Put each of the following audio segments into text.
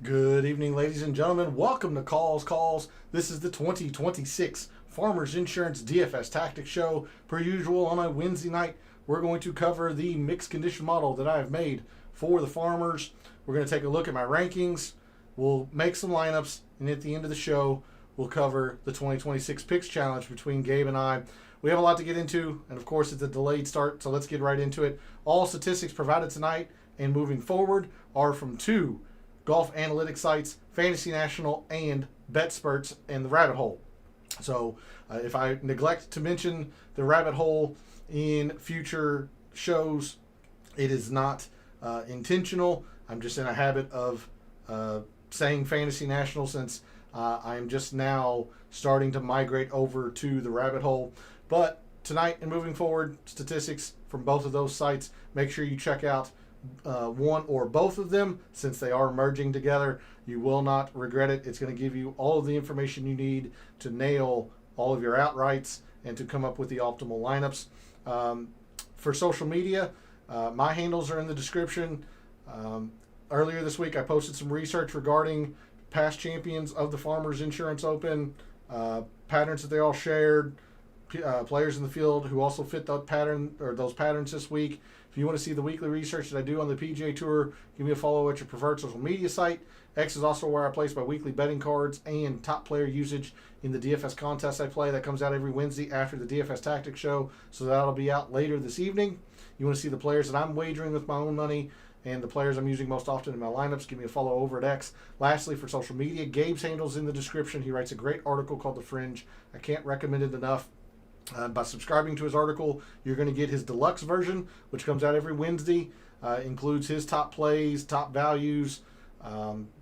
Good evening, ladies and gentlemen. Welcome to Calls. This is the 2026 Farmers Insurance DFS Tactics show. Per usual, on a Wednesday night, we're going to cover the mixed condition model that I have made for the farmers. We're going to take a look at my rankings. We'll make some lineups, and at the end of the show, we'll cover the 2026 Picks Challenge between Gabe and I. We have a lot to get into, and of course, it's a delayed start, so let's get right into it. All statistics provided tonight and moving forward are from two golf analytics sites, Fantasy National and BetSperts and the Rabbit Hole. So if I neglect to mention the Rabbit Hole in future shows, it is not intentional. I'm just in a habit of saying Fantasy National since I'm just now starting to migrate over to the Rabbit Hole. But tonight and moving forward, statistics from both of those sites. Make sure you check out one or both of them since they are merging together. You will not regret it. It's going to give you all of the information you need to nail all of your outrights and to come up with the optimal lineups. For social media, my handles are in the description. Earlier this week, I posted some research regarding past champions of the Farmers Insurance Open, patterns that they all shared, players in the field who also fit that pattern or those patterns this week. If you want to see the weekly research that I do on the PGA Tour, give me a follow at your preferred social media site. X is also where I place my weekly betting cards and top player usage in the DFS contest I play. That comes out every Wednesday after the DFS Tactics show, so that'll be out later this evening. You want to see the players that I'm wagering with my own money and the players I'm using most often in my lineups, give me a follow over at X. Lastly, for social media, Gabe's handle's in the description. He writes a great article called The Fringe. I can't recommend it enough. By subscribing to his article, you're going to get his deluxe version, which comes out every Wednesday. Includes his top plays, top values,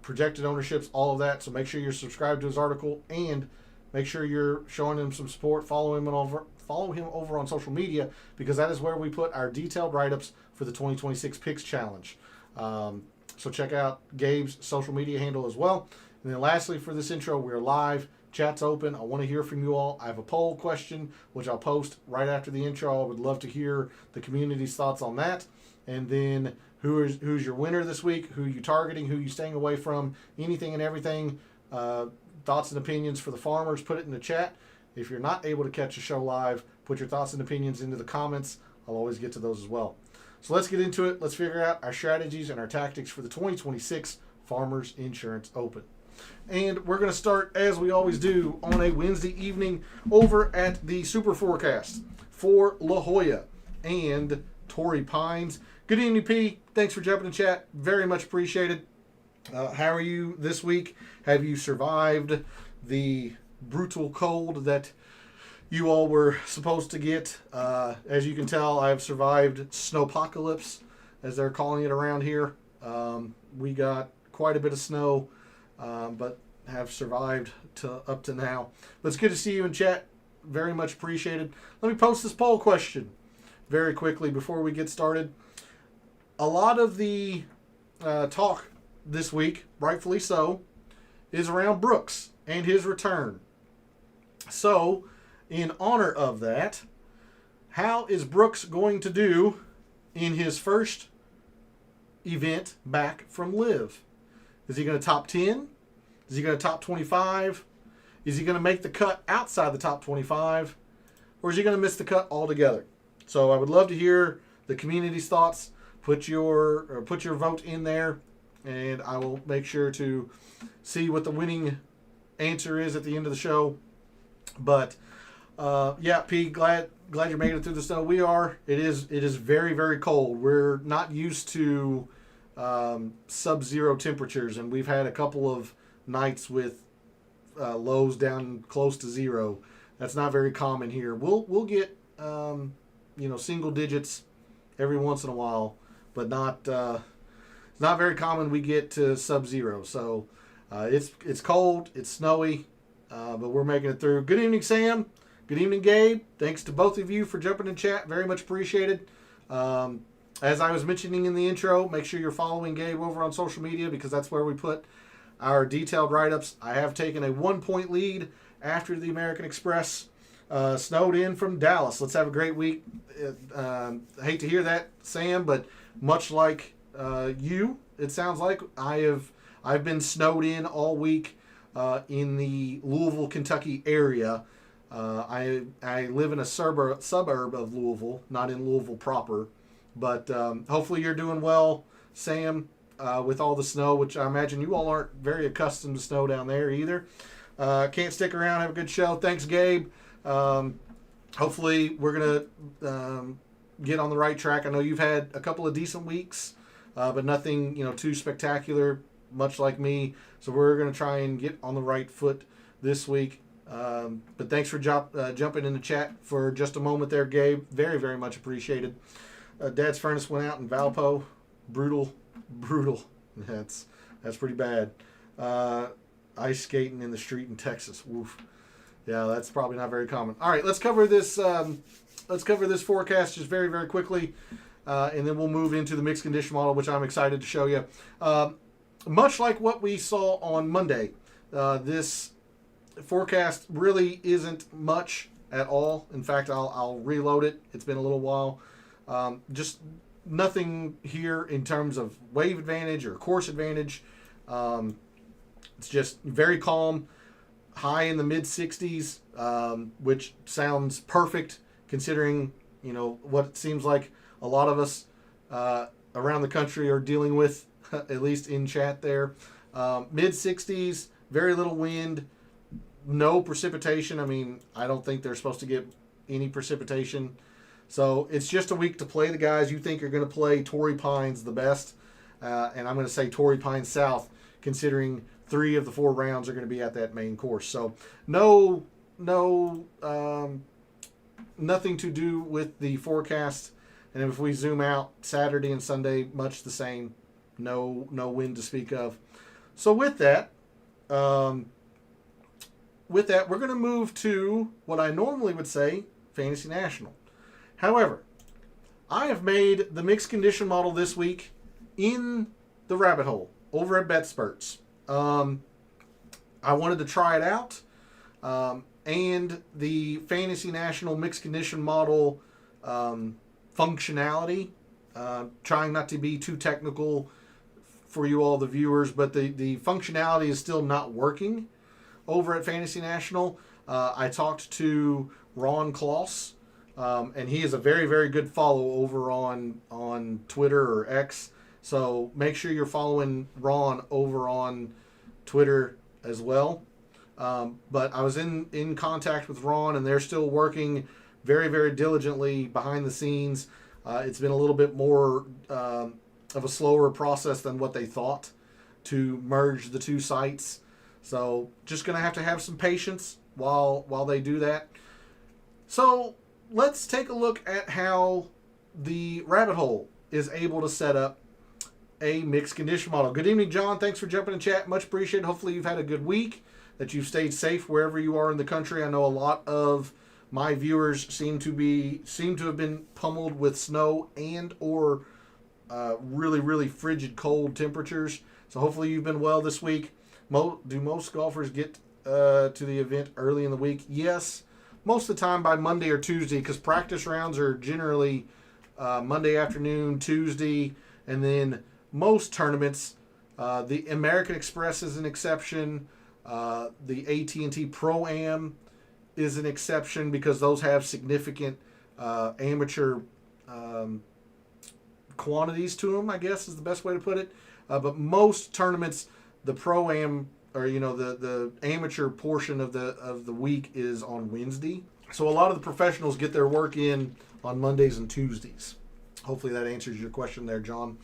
projected ownerships, all of that. So make sure you're subscribed to his article and make sure you're showing him some support. Follow him over on social media because that is where we put our detailed write-ups for the 2026 Picks Challenge. So check out Gabe's social media handle as well. And then lastly, for this intro, we're live. Chat's open. I want to hear from you all. I have a poll question, which I'll post right after the intro. I would love to hear the community's thoughts on that. And then who's your winner this week? Who are you targeting? Who are you staying away from? Anything and everything. Thoughts and opinions for the farmers, put it in the chat. If you're not able to catch the show live, put your thoughts and opinions into the comments. I'll always get to those as well. So let's get into it. Let's figure out our strategies and our tactics for the 2026 Farmers Insurance Open. And we're going to start, as we always do, on a Wednesday evening over at the Super Forecast for La Jolla and Torrey Pines. Good evening, P. Thanks for jumping in chat. Very much appreciated. How are you this week? Have you survived the brutal cold that you all were supposed to get? As you can tell, I've survived snowpocalypse, as they're calling it around here. We got quite a bit of snow. But have survived up to now. But it's good to see you in chat. Very much appreciated. Let me post this poll question very quickly before we get started. A lot of the talk this week, rightfully so, is around Brooks and his return. So, in honor of that, how is Brooks going to do in his first event back from LIV? Is he going to top 10? Is he going to top 25? Is he going to make the cut outside the top 25? Or is he going to miss the cut altogether? So I would love to hear the community's thoughts. Put your vote in there, and I will make sure to see what the winning answer is at the end of the show. But yeah, P, glad you're making it through the snow. We are. It is very, very cold. We're not used to sub-zero temperatures, and we've had a couple of nights with lows down close to zero. That's not very common here. We'll get single digits every once in a while, but not it's not very common we get to sub-zero. So it's cold, it's snowy, but we're making it through. Good evening, Sam. Good evening, Gabe. Thanks to both of you for jumping in chat. Very much appreciated. As I was mentioning in the intro, make sure you're following Gabe over on social media because that's where we put our detailed write-ups. I have taken a 1-point lead after the American Express snowed in from Dallas. Let's have a great week. I hate to hear that, Sam, but much like you, it sounds like I I've been snowed in all week in the Louisville, Kentucky area. I live in a suburb of Louisville, not in Louisville proper. But hopefully you're doing well, Sam, with all the snow, which I imagine you all aren't very accustomed to snow down there either. Can't stick around, have a good show. Thanks, Gabe. Hopefully we're going to get on the right track. I know you've had a couple of decent weeks, but nothing too spectacular, much like me. So we're going to try and get on the right foot this week. But thanks for jumping in the chat for just a moment there, Gabe. Very, very much appreciated. Dad's furnace went out in Valpo. Brutal. That's pretty bad. Ice skating in the street in Texas. Woof. Yeah, that's probably not very common. All right, let's cover this. Let's cover this forecast just very, very quickly, and then we'll move into the mixed condition model, which I'm excited to show you. Much like what we saw on Monday, this forecast really isn't much at all. In fact, I'll reload it. It's been a little while. Just nothing here in terms of wave advantage or course advantage. It's just very calm, high in the mid 60s, which sounds perfect considering what it seems like a lot of us around the country are dealing with, at least in chat there. Mid 60s, very little wind, no precipitation. I mean, I don't think they're supposed to get any precipitation. So it's just a week to play the guys you think are going to play Torrey Pines the best. And I'm going to say Torrey Pines South, considering 3 of the 4 rounds are going to be at that main course. So nothing to do with the forecast. And if we zoom out, Saturday and Sunday, much the same. No wind to speak of. So with that, we're going to move to what I normally would say, Fantasy National. However, I have made the mixed condition model this week in the rabbit hole over at BetSperts. I wanted to try it out, and the Fantasy National mixed condition model functionality. Trying not to be too technical for you all, the viewers, but the functionality is still not working over at Fantasy National. I talked to Ron Kloss. And he is a very, very good follow over on Twitter or X. So make sure you're following Ron over on Twitter as well. But I was in contact with Ron, and they're still working very, very diligently behind the scenes. It's been a little bit more of a slower process than what they thought to merge the 2 sites. So just going to have some patience while they do that. So let's take a look at how the rabbit hole is able to set up a mixed condition model. Good evening, John. Thanks for jumping in chat. Much appreciated. Hopefully you've had a good week, that you've stayed safe wherever you are in the country. I know a lot of my viewers seem to have been pummeled with snow and or really, really frigid cold temperatures. So hopefully you've been well this week. Do most golfers get to the event early in the week? Yes. Most of the time by Monday or Tuesday, because practice rounds are generally Monday afternoon, Tuesday, and then most tournaments, the American Express is an exception. The AT&T Pro-Am is an exception because those have significant amateur quantities to them, I guess is the best way to put it. But most tournaments, the Pro-Am, or the amateur portion of the week is on Wednesday. So a lot of the professionals get their work in on Mondays and Tuesdays. Hopefully that answers your question there, John.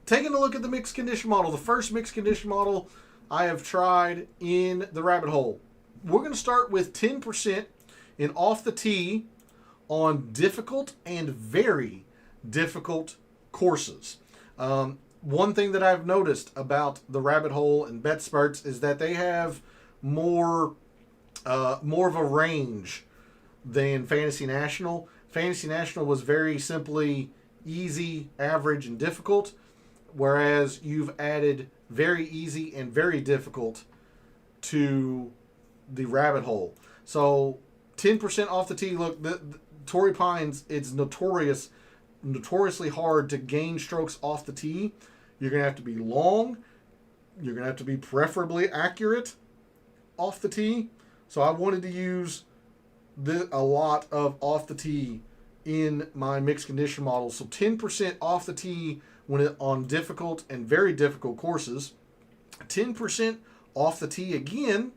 Taking a look at the mixed condition model, the first mixed condition model I have tried in the rabbit hole. We're going to start with 10% in off the tee on difficult and very difficult courses. One thing that I've noticed about the rabbit hole and BetSperts is that they have more of a range than Fantasy National. Fantasy National was very simply easy, average, and difficult, whereas you've added very easy and very difficult to the rabbit hole. So 10% off the tee. Look, the Torrey Pines, it's notoriously hard to gain strokes off the tee. You're going to have to be long. You're going to have to be preferably accurate off the tee. So I wanted to use a lot of off the tee in my mixed condition model. So 10% off the tee on difficult and very difficult courses. 10% off the tee again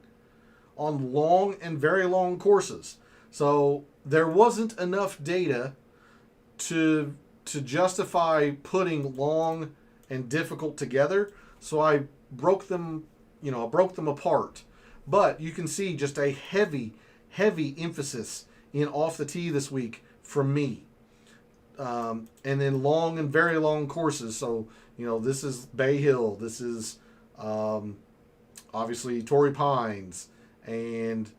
on long and very long courses. So there wasn't enough data to justify putting long and difficult together. So I broke them apart. But you can see just a heavy emphasis in off the tee this week from me. And then long and very long courses. So, this is Bay Hill. This is obviously Torrey Pines and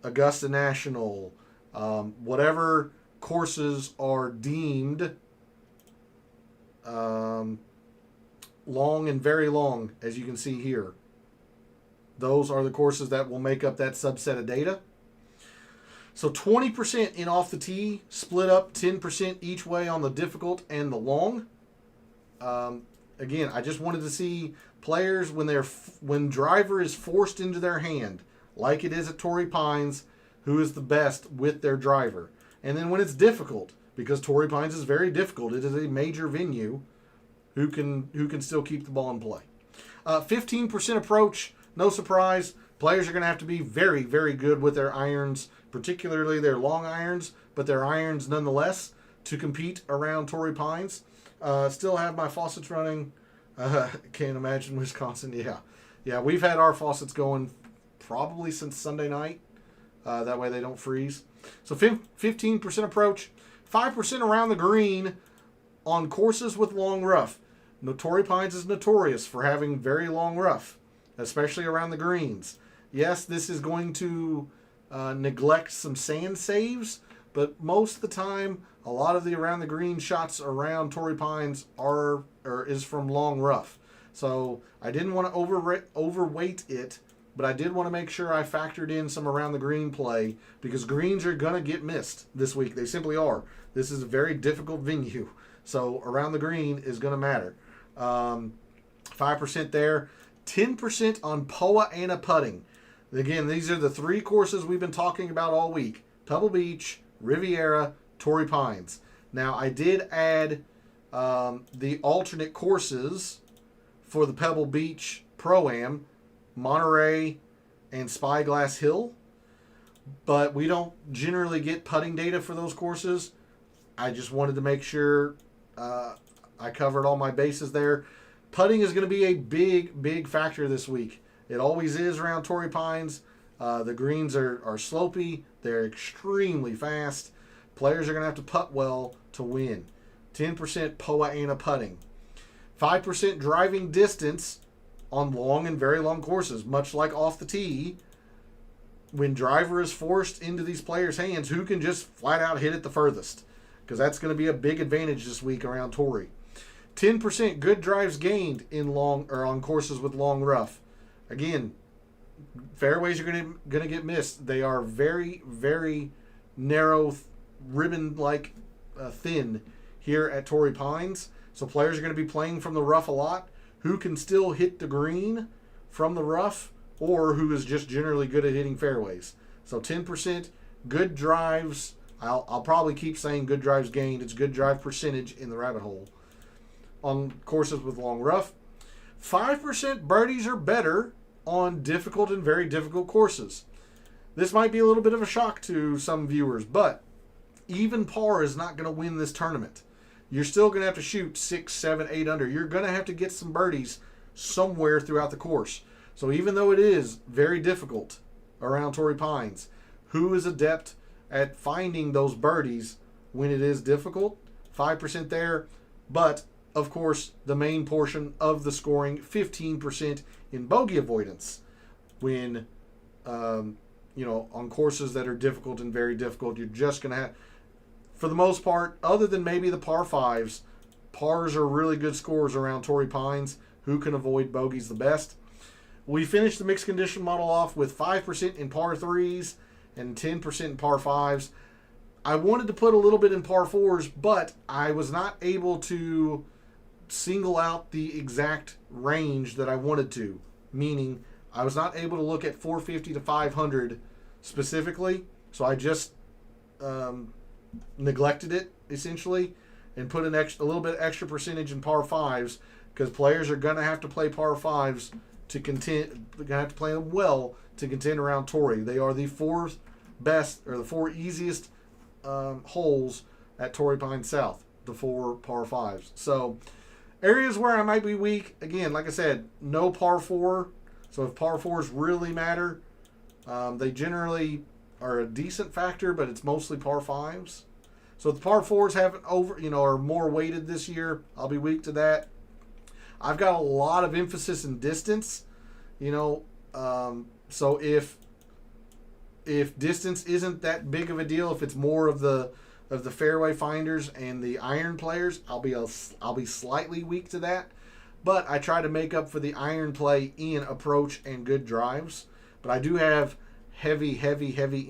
Augusta National. Whatever courses are deemed long and very long, as you can see here. Those are the courses that will make up that subset of data. So 20% in off the tee, split up 10% each way on the difficult and the long. Again, I just wanted to see players when driver is forced into their hand, like it is at Torrey Pines, who is the best with their driver. And then when it's difficult, because Torrey Pines is very difficult, it is a major venue, who can still keep the ball in play. 15% approach, no surprise. Players are going to have to be very, very good with their irons, particularly their long irons, but their irons nonetheless, to compete around Torrey Pines. Still have my faucets running. Can't imagine Wisconsin. Yeah, we've had our faucets going probably since Sunday night. That way they don't freeze. So 15% approach, 5% around the green on courses with long rough. Torrey Pines is notorious for having very long rough, especially around the greens. Yes, this is going to neglect some sand saves, but most of the time, a lot of the around the green shots around Torrey Pines is from long rough. So I didn't want to overweight it, but I did want to make sure I factored in some around the green play, because greens are going to get missed this week. They simply are. This is a very difficult venue. So around the green is going to matter. 5% there. 10% on POA and a putting. Again, these are the three courses we've been talking about all week. Pebble Beach, Riviera, Torrey Pines. Now, I did add the alternate courses for the Pebble Beach Pro-Am, Monterey and Spyglass Hill. But we don't generally get putting data for those courses. I just wanted to make sure I covered all my bases there. Putting is going to be a big factor this week. It always is around Torrey Pines. The greens are slopey. They're extremely fast. Players are going to have to putt well to win. 10% POA and a putting. 5% driving distance on long and very long courses, much like off the tee. When driver is forced into these players' hands, who can just flat out hit it the furthest? Because that's going to be a big advantage this week around Torrey. 10% good drives gained on courses with long rough. Again, fairways are going to get missed. They are very, very narrow, ribbon-like thin here at Torrey Pines. So players are going to be playing from the rough a lot. Who can still hit the green from the rough, or who is just generally good at hitting fairways. So 10% good drives. I'll probably keep saying good drives gained. It's good drive percentage in the rabbit hole on courses with long rough. 5% birdies or better on difficult and very difficult courses. This might be a little bit of a shock to some viewers, but even par is not going to win this tournament. You're still going to have to shoot 6, 7, 8 under. You're going to have to get some birdies somewhere throughout the course. So even though it is very difficult around Torrey Pines, who is adept at finding those birdies when it is difficult? 5% there. But, of course, the main portion of the scoring, 15% in bogey avoidance. When, on courses that are difficult and very difficult, you're just going to have, for the most part, other than maybe the par 5s, pars are really good scores around Torrey Pines. Who can avoid bogeys the best? We finished the mixed condition model off with 5% in par 3s and 10% in par 5s. I wanted to put a little bit in par 4s, but I was not able to single out the exact range that I wanted to meaning I was not able to look at 450 to 500 specifically, so I just neglected it essentially and put a little bit extra percentage in par fives, because players are going to have to play par fives to contend. They're going to have to play them well to contend around Torrey. They are the fourth best, or the four easiest holes at Torrey Pines South, the 4 par fives. So areas where I might be weak, again, like I said, no par 4. So if par 4s really matter, they generally are a decent factor, but it's mostly par 5s. So if the par 4s haven't are more weighted this year, I'll be weak to that. I've got a lot of emphasis in distance, so if distance isn't that big of a deal, if it's more of the fairway finders and the iron players, I'll be slightly weak to that. But I try to make up for the iron play in approach and good drives. But I do have heavy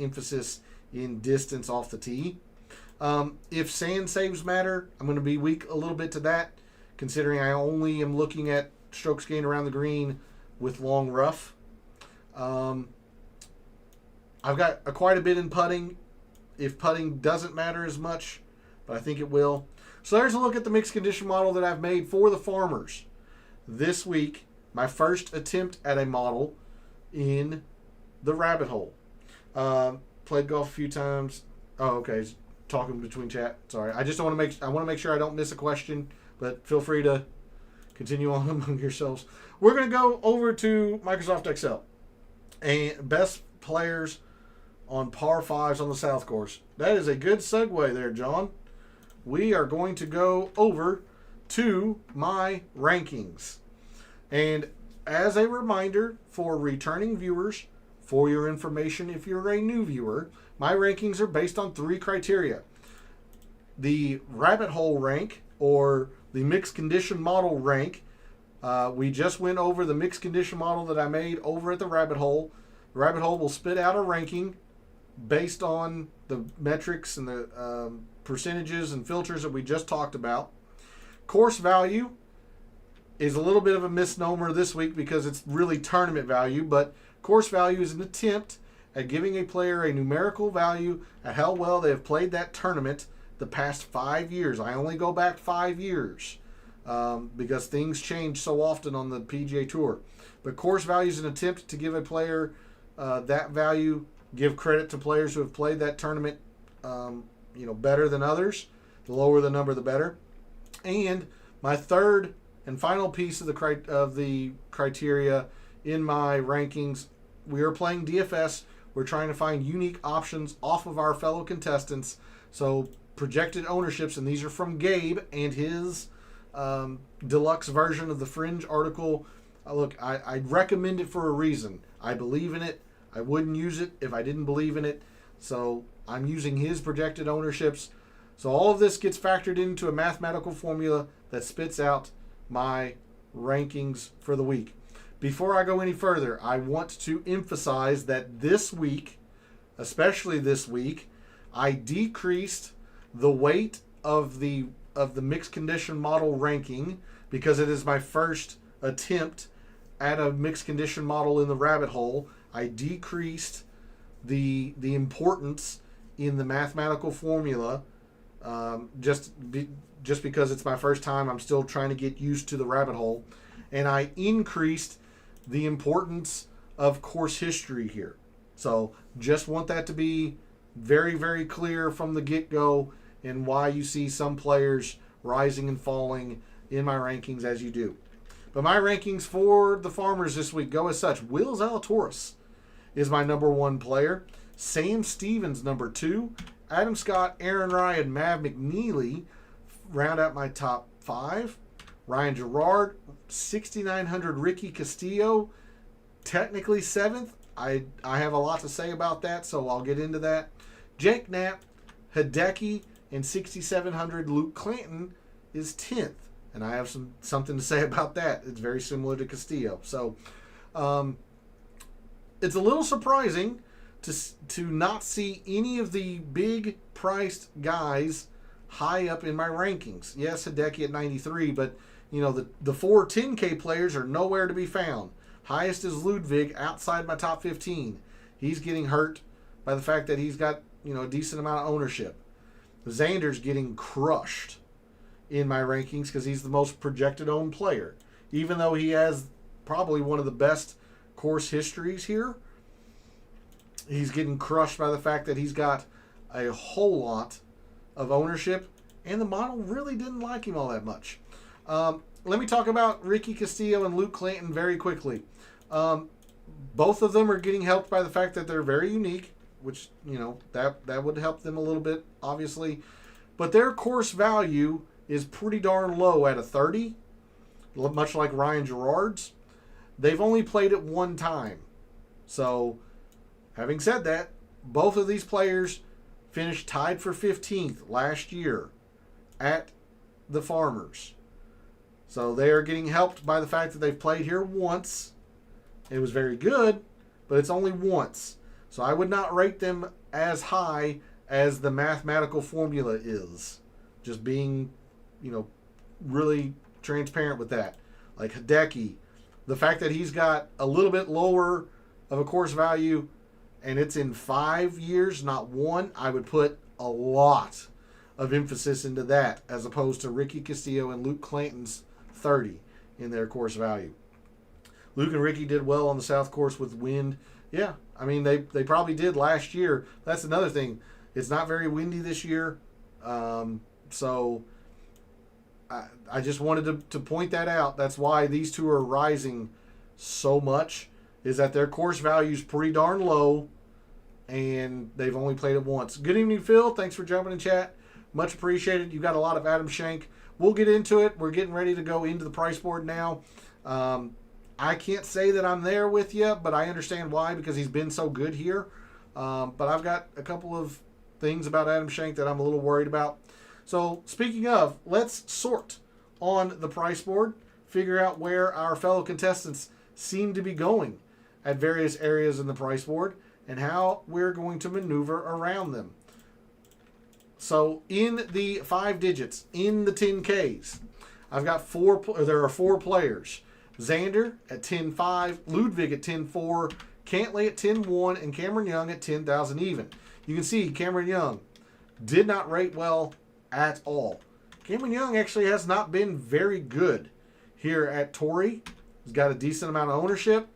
emphasis in distance off the tee. If sand saves matter, I'm going to be weak a little bit to that, considering I only am looking at strokes gained around the green with long rough. I've got quite a bit in putting, if putting doesn't matter as much, but I think it will. So there's a look at the mixed condition model that I've made for the Farmers this week. My first attempt at a model in the rabbit hole. Played golf a few times. Oh, okay. Talking between chat. Sorry. I just don't want to make sure I don't miss a question, but feel free to continue on among yourselves. We're going to go over to Microsoft Excel and best players on par 5s on the South Course. That is a good segue there, John. We are going to go over to my rankings. And as a reminder for returning viewers, for your information if you're a new viewer, my rankings are based on 3 criteria. The rabbit hole rank, or the mixed condition model rank. We just went over the mixed condition model that I made over at the rabbit hole. The rabbit hole will spit out a ranking based on the metrics and the percentages and filters that we just talked about. Course value is a little bit of a misnomer this week because it's really tournament value, but course value is an attempt at giving a player a numerical value at how well they have played that tournament the past 5 years. I only go back 5 years because things change so often on the PGA Tour. But course value is an attempt to give a player that value, give credit to players who have played that tournament better than others. The lower the number, the better. And my third and final piece of the criteria in my rankings, we are playing DFS. We're trying to find unique options off of our fellow contestants. So projected ownerships, and these are from Gabe and his deluxe version of the Fringe article. Look, I recommend it for a reason. I believe in it. I wouldn't use it if I didn't believe in it. So I'm using his projected ownerships. So all of this gets factored into a mathematical formula that spits out my rankings for the week. Before I go any further, I want to emphasize that this week, especially this week, I decreased the weight of the mixed condition model ranking because it is my first attempt at a mixed condition model in the rabbit hole. I decreased the importance in the mathematical formula just because it's my first time. I'm still trying to get used to the rabbit hole. And I increased the importance of course history here. So just want that to be very, very clear from the get-go, and why you see some players rising and falling in my rankings as you do. But my rankings for the Farmers this week go as such. Will Zalatoris is my number 1 player. Sam Stevens, number 2. Adam Scott, Aaron Ryan, Mav McNeely round out my top 5. Ryan Gerard, 6,900 Ricky Castillo, technically 7th. I have a lot to say about that, so I'll get into that. Jake Knapp, Hideki, and 6,700 Luke Clanton is 10th. And I have something to say about that. It's very similar to Castillo. So it's a little surprising to not see any of the big priced guys high up in my rankings. Yes, Hideki at 93, but the 4 10K players are nowhere to be found. Highest is Ludwig outside my top 15. He's getting hurt by the fact that he's got, a decent amount of ownership. Xander's getting crushed in my rankings because he's the most projected owned player. Even though he has probably one of the best course histories here, he's getting crushed by the fact that he's got a whole lot of ownership, and the model really didn't like him all that much. Let me talk about Ricky Castillo and Luke Clanton very quickly. Both of them are getting helped by the fact that they're very unique, which, that would help them a little bit, obviously. But their course value is pretty darn low at a 30, much like Ryan Gerard's. They've only played it one time. So, having said that, both of these players finished tied for 15th last year at the Farmers. So they are getting helped by the fact that they've played here once. It was very good, but it's only once. So I would not rate them as high as the mathematical formula is. Just being, really transparent with that. Like Hideki, the fact that he's got a little bit lower of a course value and it's in 5 years, not one, I would put a lot of emphasis into that as opposed to Ricky Castillo and Luke Clanton's 30 in their course value. Luke and Ricky did well on the South Course with wind. Yeah, I mean, they probably did last year. That's another thing. It's not very windy this year. So I just wanted to point that out. That's why these two are rising so much, is that their course value is pretty darn low, and they've only played it once. Good evening, Phil. Thanks for jumping in chat. Much appreciated. You got a lot of Adam Schenk. We'll get into it. We're getting ready to go into the price board now. I can't say that I'm there with you, but I understand why, because he's been so good here. But I've got a couple of things about Adam Schenk that I'm a little worried about. So speaking of, let's sort on the price board, figure out where our fellow contestants seem to be going at various areas in the price board and how we're going to maneuver around them. So in the 5 digits, in the 10Ks, I've got there are 4 players. Xander at 10.5, Ludwig at 10.4, Cantlay at 10.1, and Cameron Young at 10,000 even. You can see Cameron Young did not rate well at all. Cameron Young actually has not been very good here at Torrey. He's got a decent amount of ownership.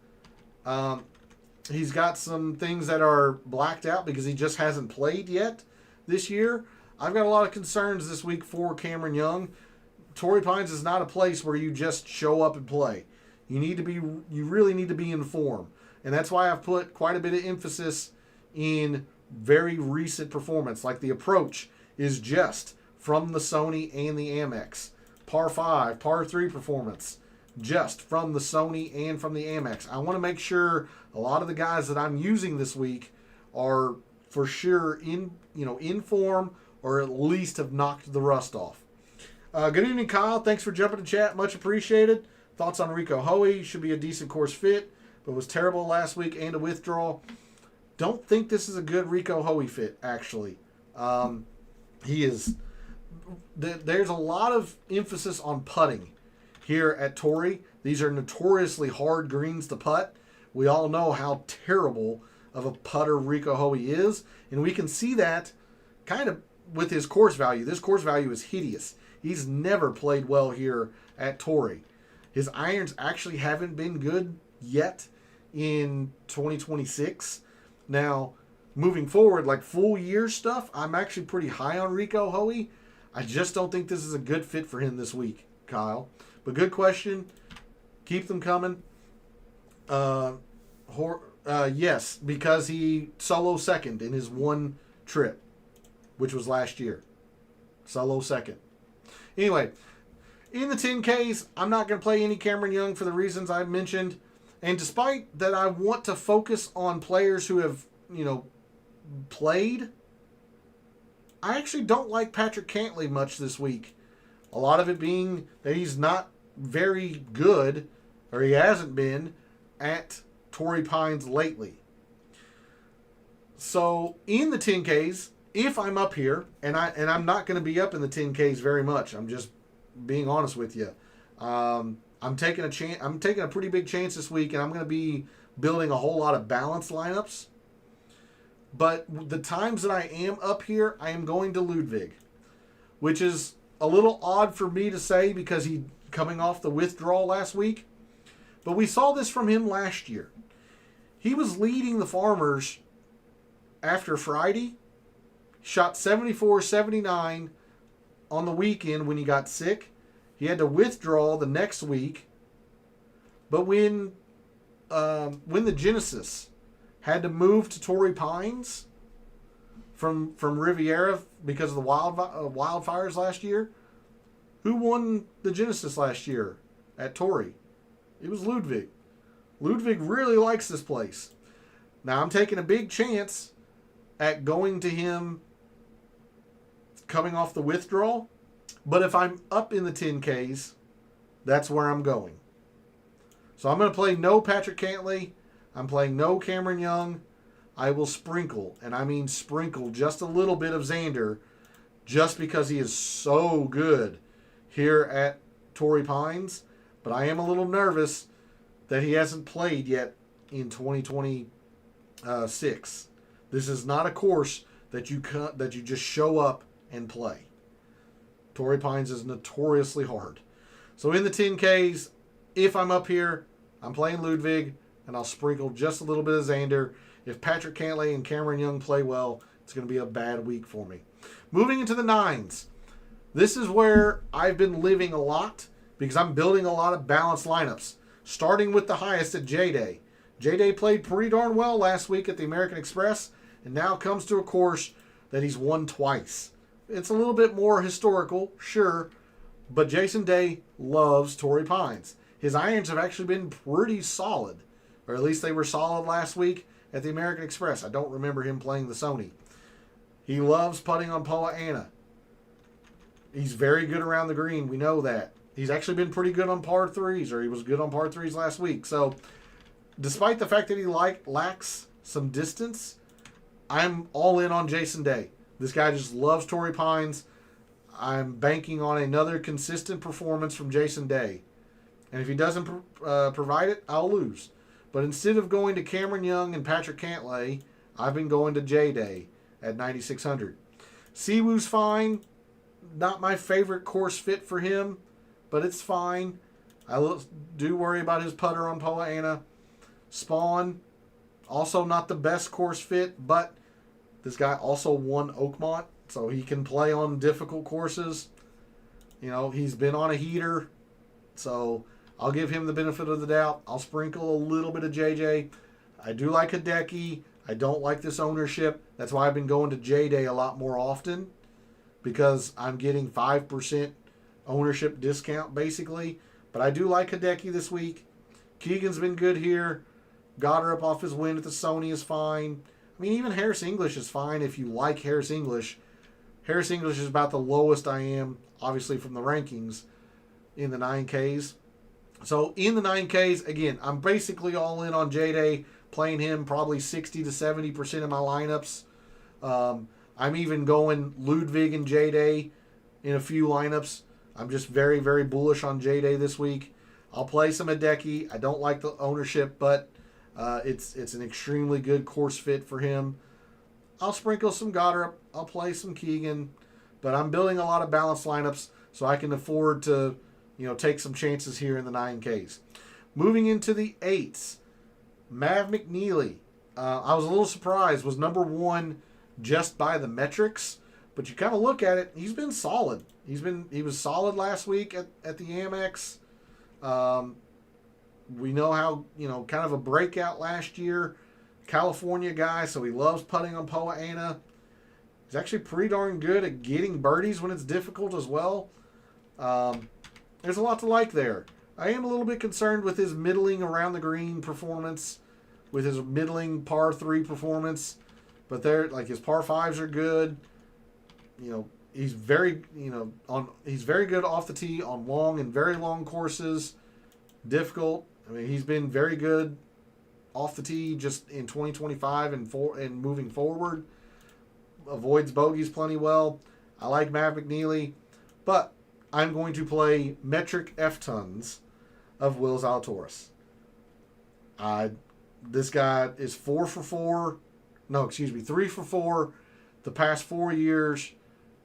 He's got some things that are blacked out because he just hasn't played yet this year. I've got a lot of concerns this week for Cameron Young. Torrey Pines is not a place where you just show up and play. You really need to be in form. And that's why I've put quite a bit of emphasis in very recent performance. Like the approach is just from the Sony and the Amex. Par 5, par 3 performance, just from the Sony and from the Amex. I want to make sure a lot of the guys that I'm using this week are for sure in form, or at least have knocked the rust off. Good evening, Kyle. Thanks for jumping in chat. Much appreciated. Thoughts on Rico Hoey? Should be a decent course fit, but was terrible last week and a withdrawal. Don't think this is a good Rico Hoey fit, actually. He is. There's a lot of emphasis on putting here at Torrey. These are notoriously hard greens to putt. We all know how terrible of a putter Rico Hoey is, and we can see that kind of with his course value. This course value is hideous. He's never played well here at Torrey. His irons actually haven't been good yet in 2026. Now, moving forward, like full year stuff, I'm actually pretty high on Rico Hoey. I just don't think this is a good fit for him this week, Kyle. But good question. Keep them coming. Yes, because he solo second in his one trip, which was last year. Solo second. Anyway, in the 10Ks, I'm not going to play any Cameron Young for the reasons I mentioned. And despite that I want to focus on players who have, played, I actually don't like Patrick Cantlay much this week. A lot of it being that he's not very good, or he hasn't been, at Torrey Pines lately. So in the 10Ks, if I'm up here, and I'm not going to be up in the 10Ks very much, I'm just being honest with you. I I'm taking a chance. I'm taking a pretty big chance this week, and I'm going to be building a whole lot of balanced lineups. But the times that I am up here, I am going to Ludwig, which is a little odd for me to say because he coming off the withdrawal last week. But we saw this from him last year. He was leading the Farmers after Friday, shot 74-79 on the weekend when he got sick. He had to withdraw the next week. But when the Genesis had to move to Torrey Pines from Riviera because of the wildfires last year, who won the Genesis last year at Torrey? It was Ludwig. Ludwig really likes this place. Now I'm taking a big chance at going to him coming off the withdrawal. But if I'm up in the 10Ks, that's where I'm going. So I'm going to play no Patrick Cantlay. I'm playing no Cameron Young. I will sprinkle, and I mean sprinkle, just a little bit of Xander just because he is so good here at Torrey Pines. But I am a little nervous that he hasn't played yet in 2026. This is not a course that you just show up and play. Torrey Pines is notoriously hard. So in the 10Ks, if I'm up here, I'm playing Ludwig, and I'll sprinkle just a little bit of Xander. If Patrick Cantlay and Cameron Young play well, it's going to be a bad week for me. Moving into the 9s. This is where I've been living a lot because I'm building a lot of balanced lineups, starting with the highest at J-Day. J-Day played pretty darn well last week at the American Express, and now comes to a course that he's won twice. It's a little bit more historical, sure, but Jason Day loves Torrey Pines. His irons have actually been pretty solid, or at least they were solid last week at the American Express. I don't remember him playing the Sony. He loves putting on Poa Annua. He's very good around the green. We know that. He's actually been pretty good on par 3s, or he was good on par 3s last week. So, despite the fact that he lacks some distance, I'm all in on Jason Day. This guy just loves Torrey Pines. I'm banking on another consistent performance from Jason Day. And if he doesn't provide it, I'll lose. But instead of going to Cameron Young and Patrick Cantlay, I've been going to J-Day at 9,600. Siwoo's fine. Not my favorite course fit for him, but it's fine. I do worry about his putter on Poa Annua. Spawn, also not the best course fit, but this guy also won Oakmont, so he can play on difficult courses. You know, he's been on a heater, so I'll give him the benefit of the doubt. I'll sprinkle a little bit of JJ. I do like Hideki. I don't like this ownership. That's why I've been going to J-Day a lot more often, because I'm getting 5% ownership discount, basically. But I do like Hideki this week. Keegan's been good here. Got her up off his win at the Sony is fine. I mean, even Harris English is fine if you like Harris English. Harris English is about the lowest I am, obviously, from the rankings in the 9Ks. So in the 9Ks, again, I'm basically all in on J-Day, playing him probably 60 to 70% of my lineups. I'm even going Ludwig and J-Day in a few lineups. I'm just very, very bullish on J-Day this week. I'll play some Hideki. I don't like the ownership, but it's an extremely good course fit for him. I'll sprinkle some Goddard. I'll play some Keegan. But I'm building a lot of balanced lineups so I can afford to, take some chances here in the 9Ks. Moving into the 8s, Mav McNeely. I was a little surprised. Was number 1 just by the metrics. But you kind of look at it, he's been solid. He was solid last week at the Amex. We know how, kind of a breakout last year. California guy, so he loves putting on Poa Annua. He's actually pretty darn good at getting birdies when it's difficult as well. There's a lot to like there. I am a little bit concerned with his middling around the green performance, with his middling par 3 performance. But his par 5s are good. He's very, he's very good off the tee on long and very long courses. Difficult. I mean, he's been very good off the tee just in 2025 and moving forward. Avoids bogeys plenty well. I like Mav McNeely, but I'm going to play metric F-tons of Will Zalatoris. This guy is 3 for 4 the past 4 years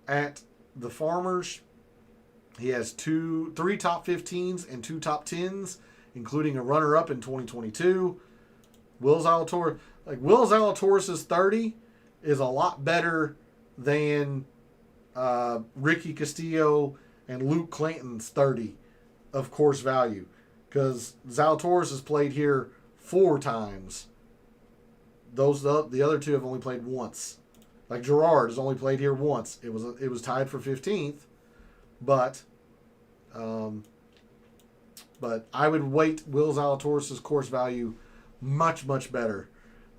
at the Farmers. He has 3 top 15s and 2 top 10s, including a runner-up in 2022. Will Zalatoris' 30 is a lot better than Ricky Castillo and Luke Clanton's 30 of course value, because Zalatoris has played here 4 times. The other 2 have only played once. Like Gerard has only played here once. It was tied for 15th, but I would weight Will Zalatoris' course value much, much better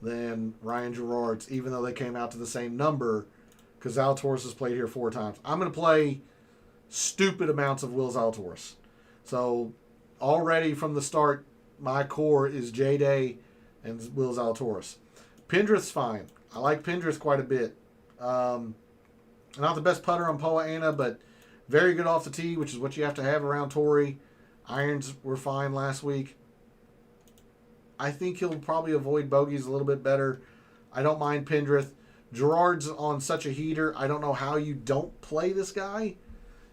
than Ryan Gerard's, even though they came out to the same number, because Zalatoris has played here 4 times. I'm going to play stupid amounts of Will Zalatoris. So already from the start, my core is J-Day and Will Zalatoris. Pendrith's fine. I like Pendrith quite a bit. Not the best putter on Poa annua, but very good off the tee, which is what you have to have around Torrey. Irons were fine last week. I think he'll probably avoid bogeys a little bit better. I don't mind Pendrith. Gerard's on such a heater. I don't know how you don't play this guy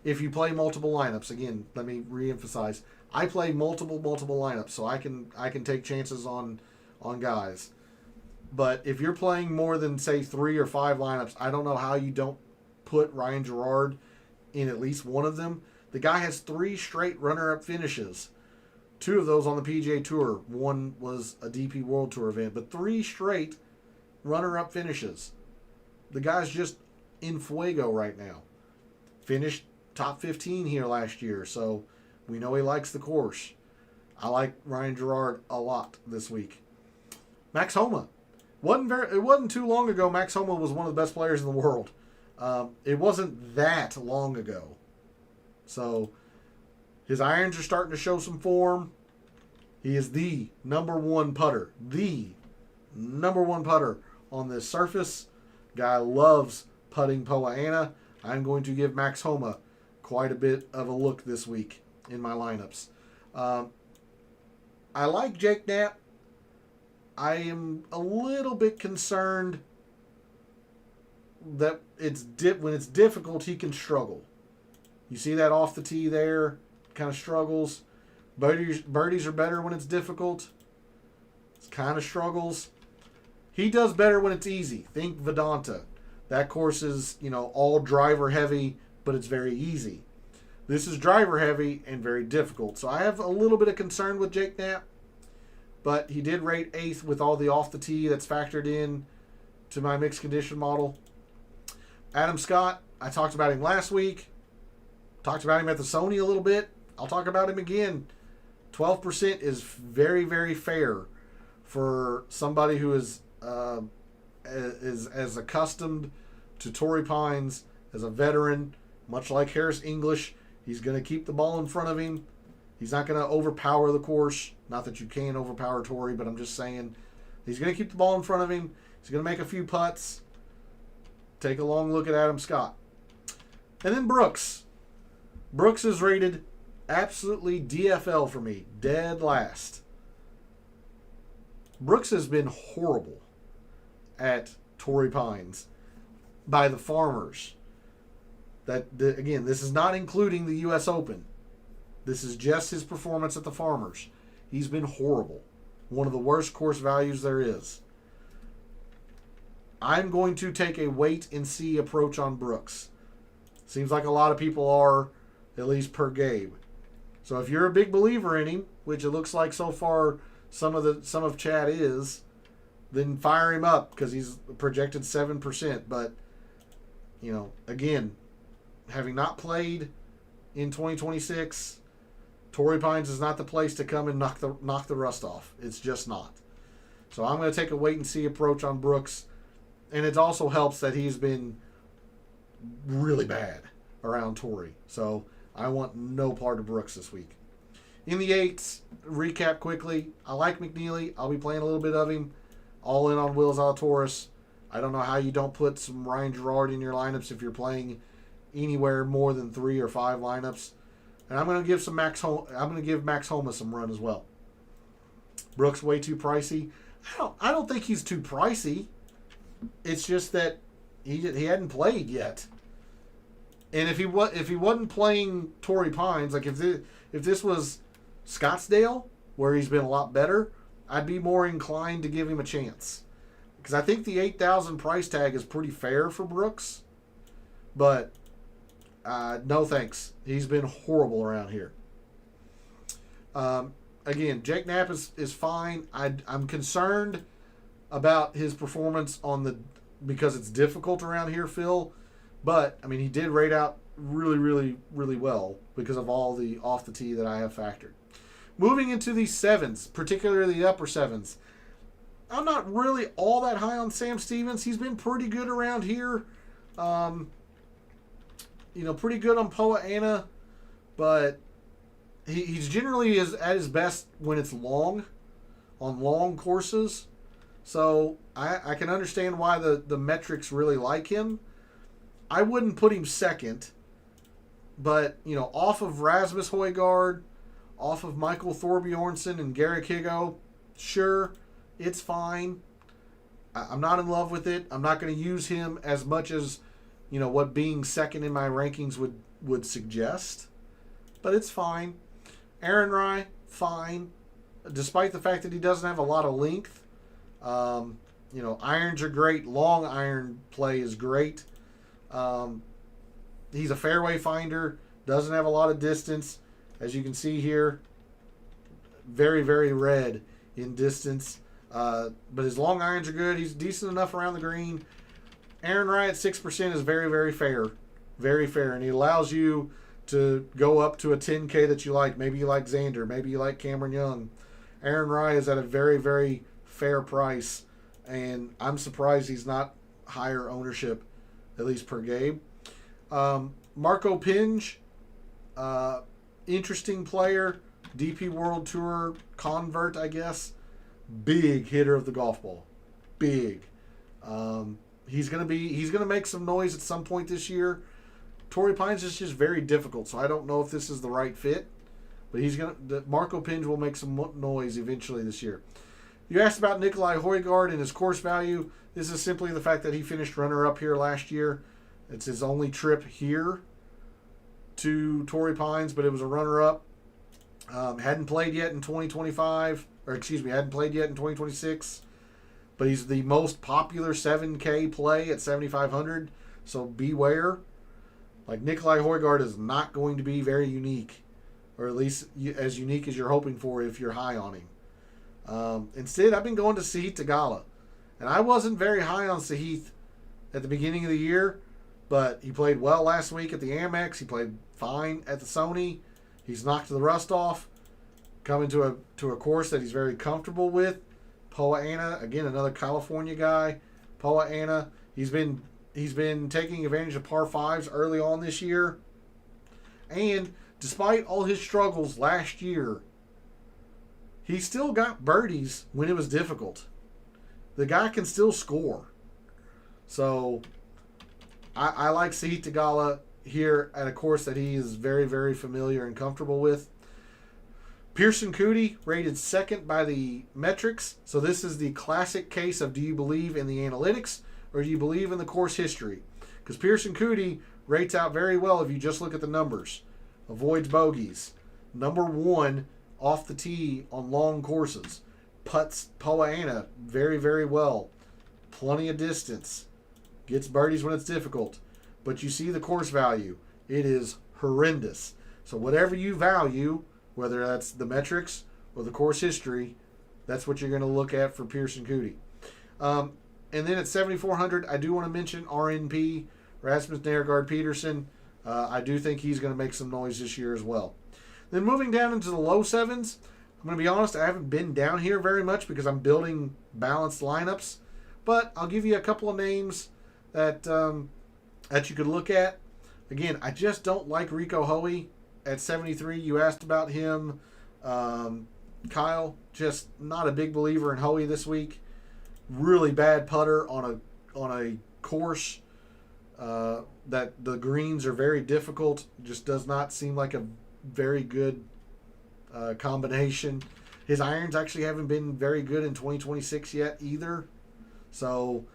if you play multiple lineups. Again, let me reemphasize. I play multiple lineups, so I can take chances on guys. But if you're playing more than, say, 3 or 5 lineups, I don't know how you don't put Ryan Gerard in at least one of them. The guy has 3 straight runner-up finishes. 2 of those on the PGA Tour. 1 was a DP World Tour event. But 3 straight runner-up finishes. The guy's just in fuego right now. Finished top 15 here last year, so we know he likes the course. I like Ryan Gerard a lot this week. Max Homa. It wasn't too long ago Max Homa was one of the best players in the world. It wasn't that long ago. So his irons are starting to show some form. He is the number 1 putter. The number 1 putter on this surface. Guy loves putting Poa annua. I'm going to give Max Homa quite a bit of a look this week in my lineups. I like Jake Knapp. I am a little bit concerned that when it's difficult, he can struggle. You see that off the tee there, kind of struggles. Birdies are better when it's difficult. It's kind of struggles. He does better when it's easy. Think Vedanta. That course is, all driver heavy, but it's very easy. This is driver heavy and very difficult. So I have a little bit of concern with Jake Knapp, but he did rate 8th with all the off the tee that's factored in to my mixed condition model. Adam Scott, I talked about him last week. Talked about him at the Sony a little bit. I'll talk about him again. 12% is very, very fair for somebody who is as accustomed to Torrey Pines as a veteran, much like Harris English. He's going to keep the ball in front of him. He's not going to overpower the course. Not that you can overpower Torrey, but I'm just saying he's going to keep the ball in front of him. He's going to make a few putts. Take a long look at Adam Scott. And then Brooks. Brooks is rated absolutely DFL for me. Dead last. Brooks has been horrible at Torrey Pines by the Farmers. Again, this is not including the U.S. Open. This is just his performance at the Farmers. He's been horrible. One of the worst course values there is. I'm going to take a wait-and-see approach on Brooks. Seems like a lot of people are, at least per Gabe. So if you're a big believer in him, which it looks like so far some of Chad is, then fire him up because he's projected 7%. But, again, having not played in 2026, Torrey Pines is not the place to come and knock the rust off. It's just not. So I'm going to take a wait-and-see approach on Brooks. And it also helps that he's been really bad around Torrey. So I want no part of Brooks this week. In the 8s, recap quickly. I like McNeely. I'll be playing a little bit of him. All in on Will Zalatoris. I don't know how you don't put some Ryan Gerard in your lineups if you're playing anywhere more than 3 or 5 lineups. And I'm going to give Max Homa some run as well. Brooks way too pricey. I don't think he's too pricey. It's just that he hadn't played yet. And if he wasn't playing Torrey Pines, like if this was Scottsdale, where he's been a lot better, I'd be more inclined to give him a chance. Because I think the $8,000 price tag is pretty fair for Brooks. But no thanks. He's been horrible around here. Again, Jake Knapp is fine. I'm concerned about his performance because it's difficult around here, Phil. But, I mean, he did rate out really, really, really well because of all the off the tee that I have factored. Moving into the sevens, particularly the upper sevens, I'm not really all that high on Sam Stevens. He's been pretty good around here. Pretty good on Poa Annua, but he's generally at his best when it's long, on long courses. So I can understand why the metrics really like him. I wouldn't put him second, but, off of Rasmus Højgaard, off of Michael Thorbjornsen and Garrick Higgo, sure, it's fine. I'm not in love with it. I'm not going to use him as much as, what being second in my rankings would suggest, but it's fine. Aaron Rai, fine, despite the fact that he doesn't have a lot of length. Irons are great. Long iron play is great. He's a fairway finder, doesn't have a lot of distance. As you can see here, very, very red in distance. But his long irons are good. He's decent enough around the green. Aaron Rai at 6% is very, very fair. Very fair. And he allows you to go up to a 10K that you like. Maybe you like Xander. Maybe you like Cameron Young. Aaron Rai is at a very, very fair price. And I'm surprised he's not higher ownership, at least per game. Marco Pinge, interesting player. DP World Tour convert, I guess. Big hitter of the golf ball. Big. He's gonna make some noise at some point this year. Torrey Pines is just very difficult, so I don't know if this is the right fit. But Marco Pinge will make some noise eventually this year. You asked about Nikolai Højgaard and his course value. This is simply the fact that he finished runner-up here last year. It's his only trip here to Torrey Pines, but it was a runner-up. Hadn't played yet in 2025, hadn't played yet in 2026. But he's the most popular 7K play at 7,500, so beware. Like, Nikolai Højgaard is not going to be very unique, or at least as unique as you're hoping for if you're high on him. Instead, I've been going to Sahith Theegala. And I wasn't very high on Sahith at the beginning of the year, but he played well last week at the Amex. He played fine at the Sony. He's knocked the rust off, coming to a course that he's very comfortable with. Poa Annua, again, another California guy. Poa Annua, he's been taking advantage of par fives early on this year. And despite all his struggles last year, he still got birdies when it was difficult. The guy can still score. So I like Sahith Theegala here at a course that he is very, very familiar and comfortable with. Pearson Coody rated second by the metrics. So this is the classic case of, do you believe in the analytics or do you believe in the course history? Because Pearson Coody rates out very well if you just look at the numbers. Avoids bogeys. Number one off the tee on long courses. Putts Poa Annua very, very well. Plenty of distance. Gets birdies when it's difficult. But you see the course value. It is horrendous. So whatever you value, whether that's the metrics or the course history, that's what you're going to look at for Pearson Coody. And then at 7,400, I do want to mention RNP, Rasmus Nergaard Peterson. I do think he's going to make some noise this year as well. Then moving down into the low sevens, I'm going to be honest, I haven't been down here very much because I'm building balanced lineups. But I'll give you a couple of names that you could look at. Again, I just don't like Rico Hoey at 73. You asked about him. Kyle, just not a big believer in Hoey this week. Really bad putter on a course that the greens are very difficult. Just does not seem like a very good combination. His irons actually haven't been very good in 2026 yet either. So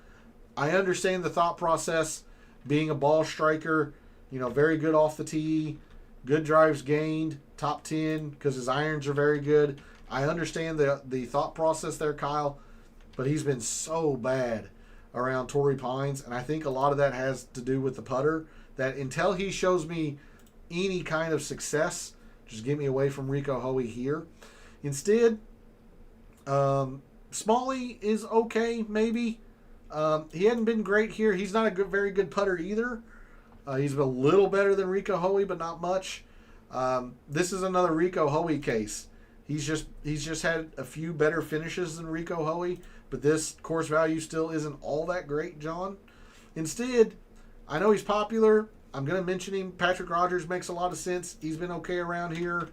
I understand the thought process, being a ball striker, very good off the tee, good drives gained, top 10, because his irons are very good. I understand the thought process there, Kyle, but he's been so bad around Torrey Pines, and I think a lot of that has to do with the putter, that until he shows me any kind of success, just get me away from Rico Hoey here. Instead, Smalley is okay, maybe. He hadn't been great here. He's not a very good putter either. He's a little better than Rico Hoey, but not much. This is another Rico Hoey case. He's just had a few better finishes than Rico Hoey, but this course value still isn't all that great, John. Instead, I know he's popular. I'm going to mention him. Patrick Rogers makes a lot of sense. He's been okay around here.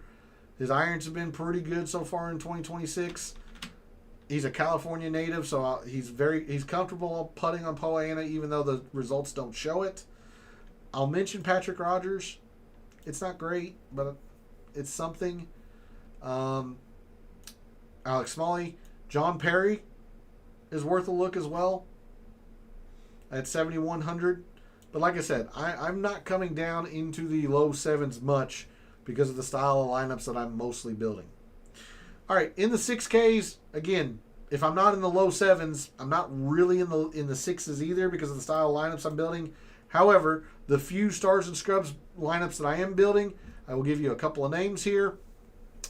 His irons have been pretty good so far in 2026. He's a California native, so he's comfortable putting on Poa annua, even though the results don't show it. I'll mention Patrick Rogers. It's not great, but it's something. Alex Smalley. John Perry is worth a look as well at 7,100. But like I said, I'm not coming down into the low sevens much because of the style of lineups that I'm mostly building. All right, in the 6Ks, again, if I'm not in the low sevens, I'm not really in the sixes either because of the style of lineups I'm building. However, the few stars and scrubs lineups that I am building, I will give you a couple of names here.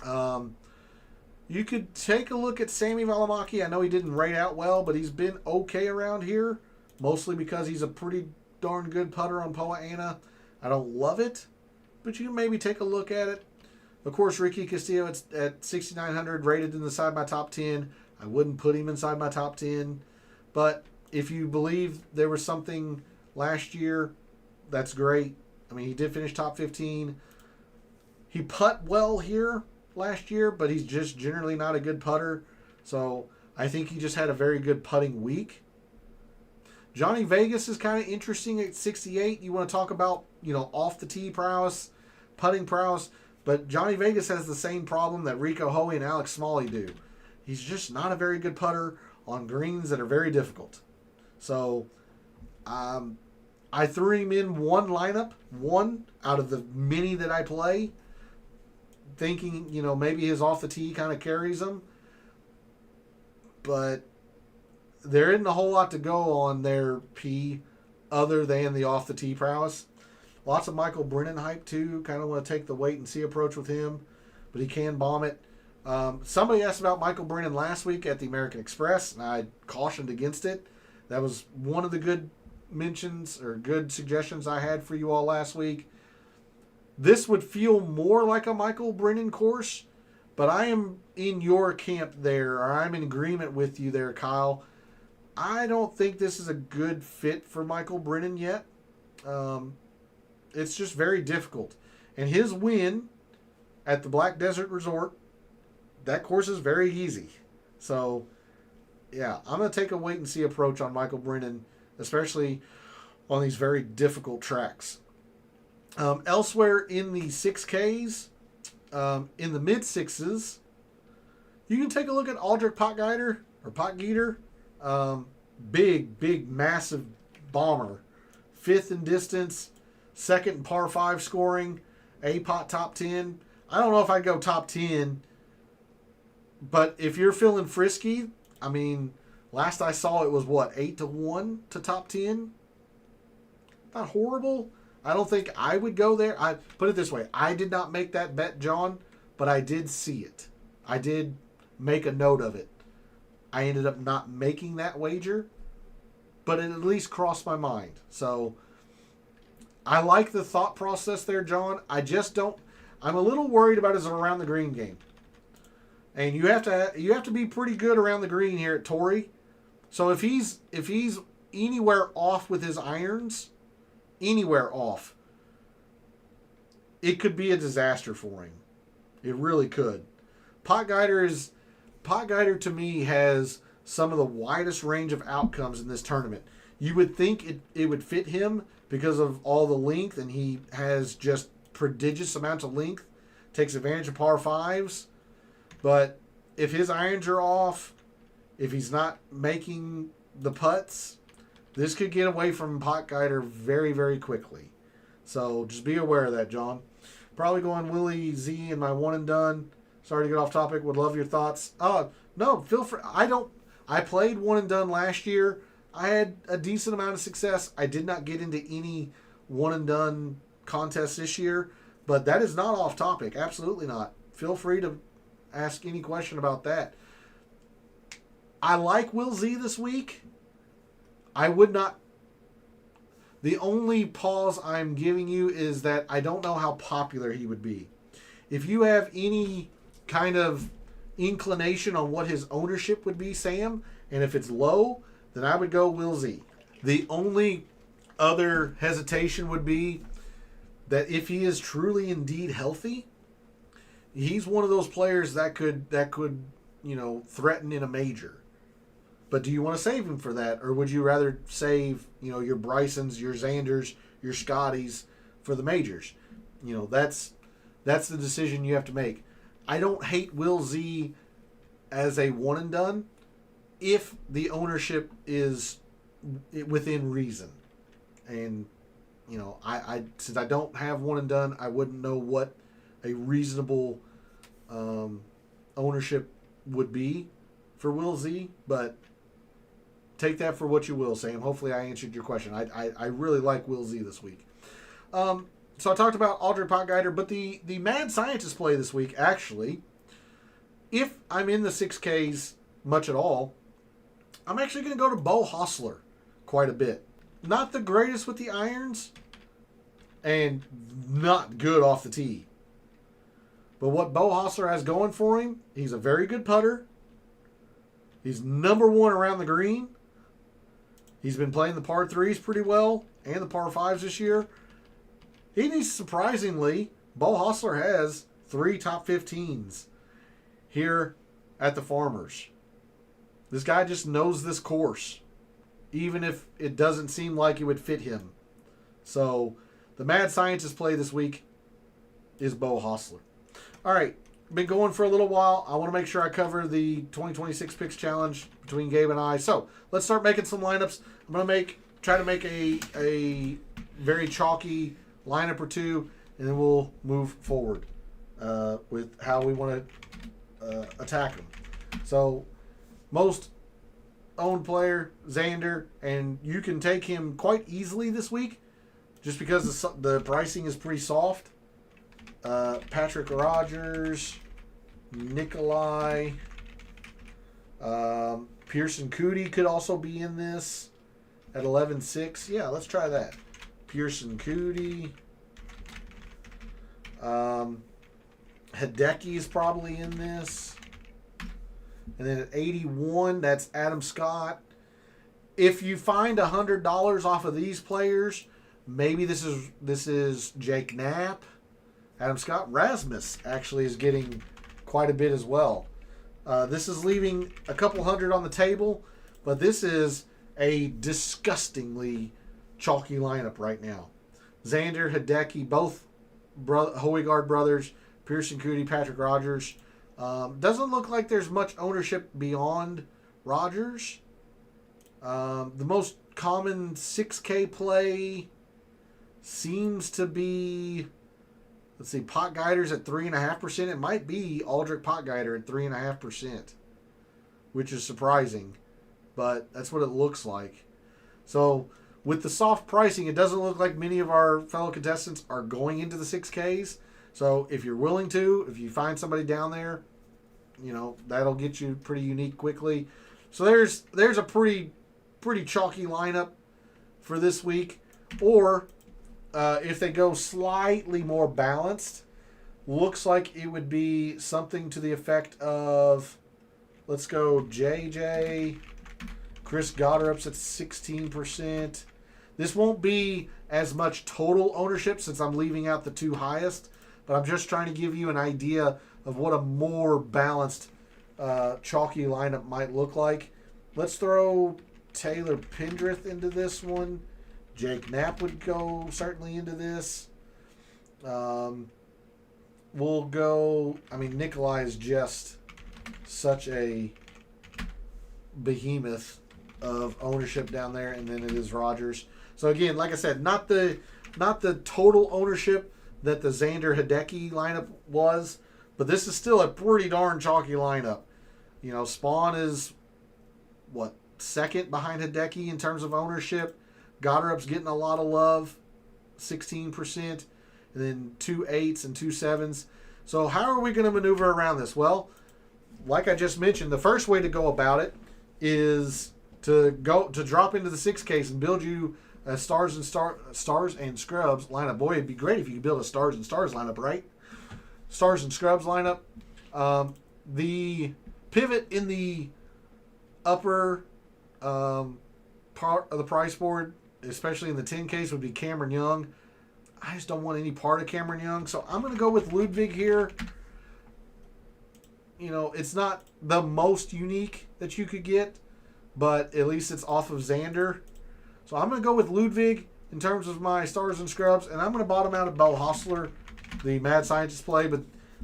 You could take a look at Sammy Valimaki. I know he didn't rate out well, but he's been okay around here, mostly because he's a pretty darn good putter on Poa annua. I don't love it, but you can maybe take a look at it. Of course, Ricky Castillo at 6,900, rated inside my top 10. I wouldn't put him inside my top 10, but if you believe there was something last year, that's great. I mean, he did finish top 15. He putt well here last year, but he's just generally not a good putter. So I think he just had a very good putting week. Johnny Vegas is kind of interesting at 68. You want to talk about, off the tee prowess, putting prowess, but Johnny Vegas has the same problem that Rico Hoey and Alex Smalley do. He's just not a very good putter on greens that are very difficult. So I threw him in one out of the many that I play, thinking, maybe his off the tee kind of carries him. But there isn't a whole lot to go on there, P, other than the off the tee prowess. Lots of Michael Brennan hype too. Kind of want to take the wait and see approach with him, but he can bomb it. Somebody asked about Michael Brennan last week at the American Express, and I cautioned against it. That was one of the good mentions or good suggestions I had for you all last week. This would feel more like a Michael Brennan course, but I am in your camp there, or I'm in agreement with you there, Kyle. I don't think this is a good fit for Michael Brennan yet. It's just very difficult. And his win at the Black Desert Resort, that course is very easy. So, yeah, I'm going to take a wait-and-see approach on Michael Brennan, especially on these very difficult tracks. Elsewhere in the 6Ks, in the mid-sixes, you can take a look at Aldrich Potgieter. Big, massive bomber. Fifth in distance, second in par 5 scoring, A-pot top 10. I don't know if I'd go top 10, but if you're feeling frisky, I mean, last I saw it was 8-1 to top 10? Not horrible. I don't think I would go there. I put it this way. I did not make that bet, John, but I did see it. I did make a note of it. I ended up not making that wager, but it at least crossed my mind. So I like the thought process there, John. I just don't. I'm a little worried about his around the green game, and you have to be pretty good around the green here at Torrey. So if he's anywhere off with his irons, anywhere off, it could be a disaster for him. It really could. Potgieter to me has some of the widest range of outcomes in this tournament. You would think it would fit him because of all the length, and he has just prodigious amounts of length takes advantage of par fives. But if his irons are off, if he's not making the putts, this could get away from Potgieter very, very quickly. So just be aware of that, John. Probably going Willie Z in my one and done. Sorry to get off topic. Would love your thoughts. No, feel free. I played one and done last year. I had a decent amount of success. I did not get into any one and done contests this year, but that is not off topic. Absolutely not. Feel free to ask any question about that. I like Will Z this week. I would not. The only pause I'm giving you is that I don't know how popular he would be. If you have any kind of inclination on what his ownership would be, Sam, and if it's low, then I would go Will Z. The only other hesitation would be that if he is truly indeed healthy, he's one of those players that could threaten in a major. But do you want to save him for that, or would you rather save your Brysons, your Xanders, your Scotties for the majors? That's the decision you have to make. I don't hate Will Z as a one and done if the ownership is within reason. And I since I don't have one and done, I wouldn't know what a reasonable ownership would be for Will Z, but take that for what you will, Sam. Hopefully I answered your question. I really like Will Z this week. So I talked about Aldrich Potgieter, but the Mad Scientist play this week, actually, if I'm in the 6Ks much at all, I'm actually going to go to Bo Hostler quite a bit. Not the greatest with the irons, and not good off the tee. But what Bo Hostler has going for him, he's a very good putter. He's number one around the green. He's been playing the par 3s pretty well and the par 5s this year. Surprisingly, Bo Hostler has 3 top 15s here at the Farmers. This guy just knows this course, even if it doesn't seem like it would fit him. So the Mad Scientist play this week is Bo Hostler. All right, been going for a little while. I want to make sure I cover the 2026 Picks Challenge between Gabe and I. So let's start making some lineups. I'm going to try to make a very chalky lineup or two, and then we'll move forward with how we want to attack them. So most owned player, Xander, and you can take him quite easily this week just because the pricing is pretty soft. Patrick Rogers, Nikolai, Pearson Cootie could also be in this at 11.6. Yeah, let's try that. Pearson Cootie. Hideki is probably in this. And then at 81, that's Adam Scott. If you find $100 off of these players, maybe this is Jake Knapp. Adam Scott. Rasmus actually is getting quite a bit as well. This is leaving a couple hundred on the table, but this is a disgustingly chalky lineup right now. Xander, Hideki, both Hoegaard brothers, Pearson Cootie, Patrick Rogers. Doesn't look like there's much ownership beyond Rogers. The most common 6K play seems to be, let's see, Potgieter's at 3.5%. It might be Aldrich Potgieter at 3.5%, which is surprising, but that's what it looks like. So with the soft pricing, it doesn't look like many of our fellow contestants are going into the 6Ks. So if you're willing to, if you find somebody down there, that'll get you pretty unique quickly. So there's a pretty chalky lineup for this week. Or if they go slightly more balanced, looks like it would be something to the effect of, let's go JJ, Chris Goddard's at 16%. This won't be as much total ownership since I'm leaving out the 2 highest, but I'm just trying to give you an idea of what a more balanced chalky lineup might look like. Let's throw Taylor Pendrith into this one. Jake Knapp would go certainly into this. we'll go. I mean, Nikolai is just such a behemoth of ownership down there, and then it is Rogers. So again, like I said, not the total ownership that the Xander Hideki lineup was, but this is still a pretty darn chalky lineup. You know, Spawn is what, second behind Hideki in terms of ownership. Goddard's getting a lot of love, 16%, and then 2 8s and 2 7s. So how are we going to maneuver around this? Well, like I just mentioned, the first way to go about it is to drop into the 6 case and build you a stars and scrubs lineup. Boy, it'd be great if you could build a stars and stars lineup, right? Stars and scrubs lineup. The pivot in the upper part of the price board, especially in the 10 case, would be Cameron Young. I just don't want any part of Cameron Young, so I'm going to go with Ludwig here. You know, it's not the most unique that you could get, but at least it's off of Xander. So I'm going to go with Ludwig in terms of my stars and scrubs, and I'm going to bottom out of Bo Hostler, the Mad Scientist play. But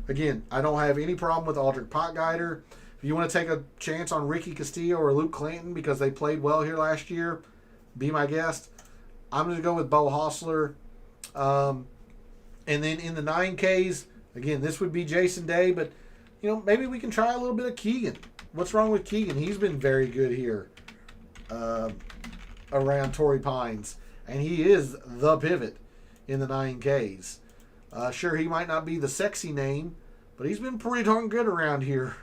again, I don't have any problem with Aldrich Potgeider. If you want to take a chance on Ricky Castillo or Luke Clanton because they played well here last year, be my guest. I'm going to go with Bo Hostler. And then in the 9Ks, again, this would be Jason Day, but you know, maybe we can try a little bit of Keegan. What's wrong with Keegan? He's been very good here around Torrey Pines, and he is the pivot in the 9Ks. Sure, he might not be the sexy name, but he's been pretty darn good around here.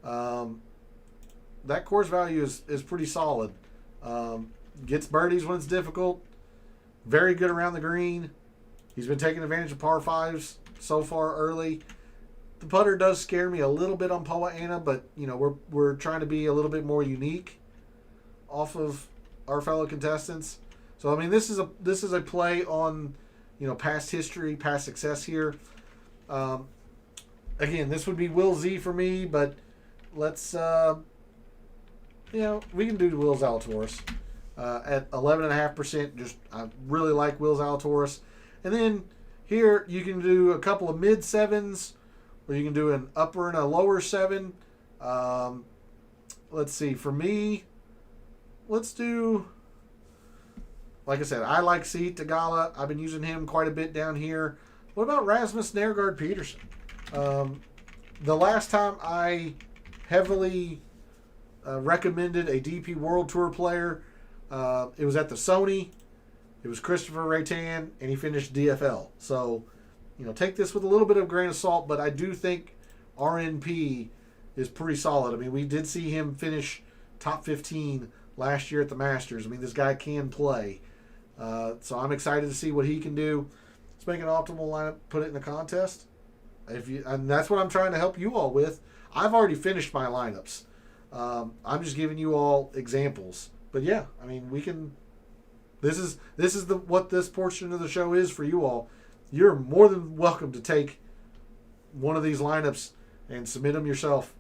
That course value is pretty solid. Gets birdies when it's difficult. Very good around the green. He's been taking advantage of par 5s so far early. The putter does scare me a little bit on Poa Anna, but you know, we're trying to be a little bit more unique off of our fellow contestants. So I mean, this is a play on, you know, past history, past success here. Again, this would be Will Z for me, but let's you know, we can do Will Zalatoris at 11.5%. Just I really like Will Zalatoris, and then here you can do a couple of mid 7s. Or you can do an upper and a lower 7. Let's see. For me, let's do, like I said, I like Sahith Theegala. I've been using him quite a bit down here. What about Rasmus Nergard Peterson? The last time I heavily recommended a DP World Tour player, it was at the Sony. It was Christopher Raytan, and he finished DFL. So, you know, take this with a little bit of grain of salt, but I do think RNP is pretty solid. I mean, we did see him finish top 15 last year at the Masters. I mean, this guy can play. So I'm excited to see what he can do. Let's make an optimal lineup, put it in the contest. And that's what I'm trying to help you all with. I've already finished my lineups. I'm just giving you all examples. But yeah, I mean, we can. This is what this portion of the show is for you all. You're more than welcome to take one of these lineups and submit them yourself.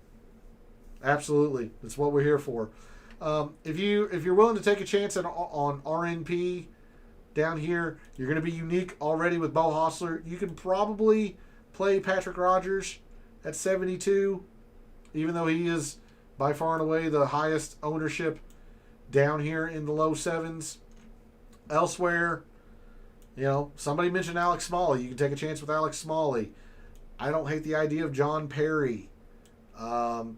Absolutely, that's what we're here for. If you're willing to take a chance on RNP down here, you're going to be unique already with Bo Hostler. You can probably play Patrick Rogers at 72, even though he is by far and away the highest ownership down here in the low 7s. Elsewhere, you know, somebody mentioned Alex Smalley. You can take a chance with Alex Smalley. I don't hate the idea of John Perry. Griot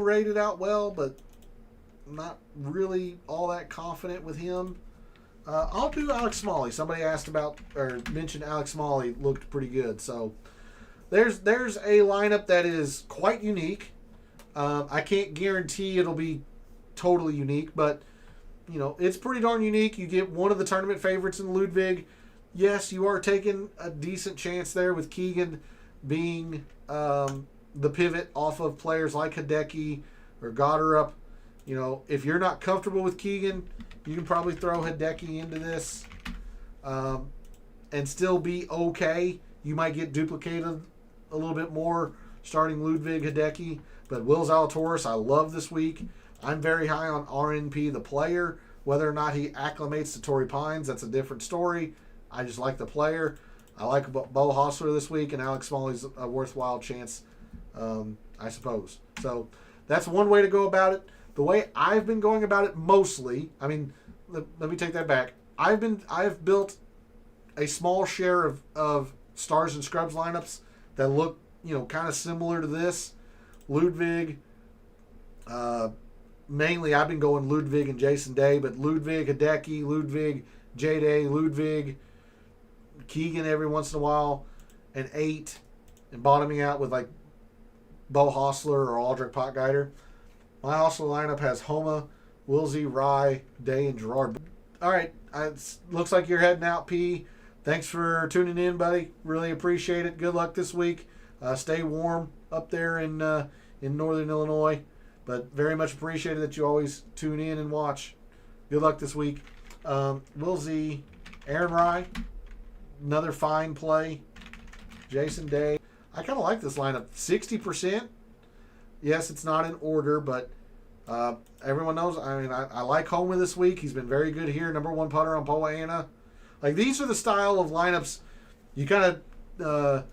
rated out well, but not really all that confident with him. I'll do Alex Smalley. Somebody asked about or mentioned Alex Smalley looked pretty good. So there's a lineup that is quite unique. I can't guarantee it'll be totally unique, but you know, it's pretty darn unique. You get one of the tournament favorites in Ludwig. Yes, you are taking a decent chance there with Keegan being the pivot off of players like Hideki or Goddard. You know, if you're not comfortable with Keegan, you can probably throw Hideki into this and still be okay. You might get duplicated a little bit more starting Ludwig, Hideki. But Will Zalatoris, I love this week. I'm very high on RNP, the player. Whether or not he acclimates to Torrey Pines, that's a different story. I just like the player. I like Bo Hostler this week, and Alex Smalley's a worthwhile chance, I suppose. So that's one way to go about it. The way I've been going about it mostly, I mean, let me take that back. I've built a small share of stars and scrubs lineups that look, kind of similar to this. Ludwig, mainly I've been going Ludwig and Jason Day, but Ludwig, Hideki, Ludwig, J-Day, Ludwig, Keegan every once in a while, and 8, and bottoming out with like Bo Hostler or Aldrich Potgeider. My Hostler lineup has Homa, Wilsey, Rye, Day, and Gerard. All right, it looks like you're heading out, P. Thanks for tuning in, buddy. Really appreciate it. Good luck this week. Stay warm up there in northern Illinois, but very much appreciated that you always tune in and watch. Good luck this week. Wilsey, Aaron Rye, another fine play. Jason Day. I kind of like this lineup. 60%. Yes, it's not in order, but everyone knows. I mean, I like Homa this week. He's been very good here. Number 1 putter on Poa annua. Like, these are the style of lineups. You kind of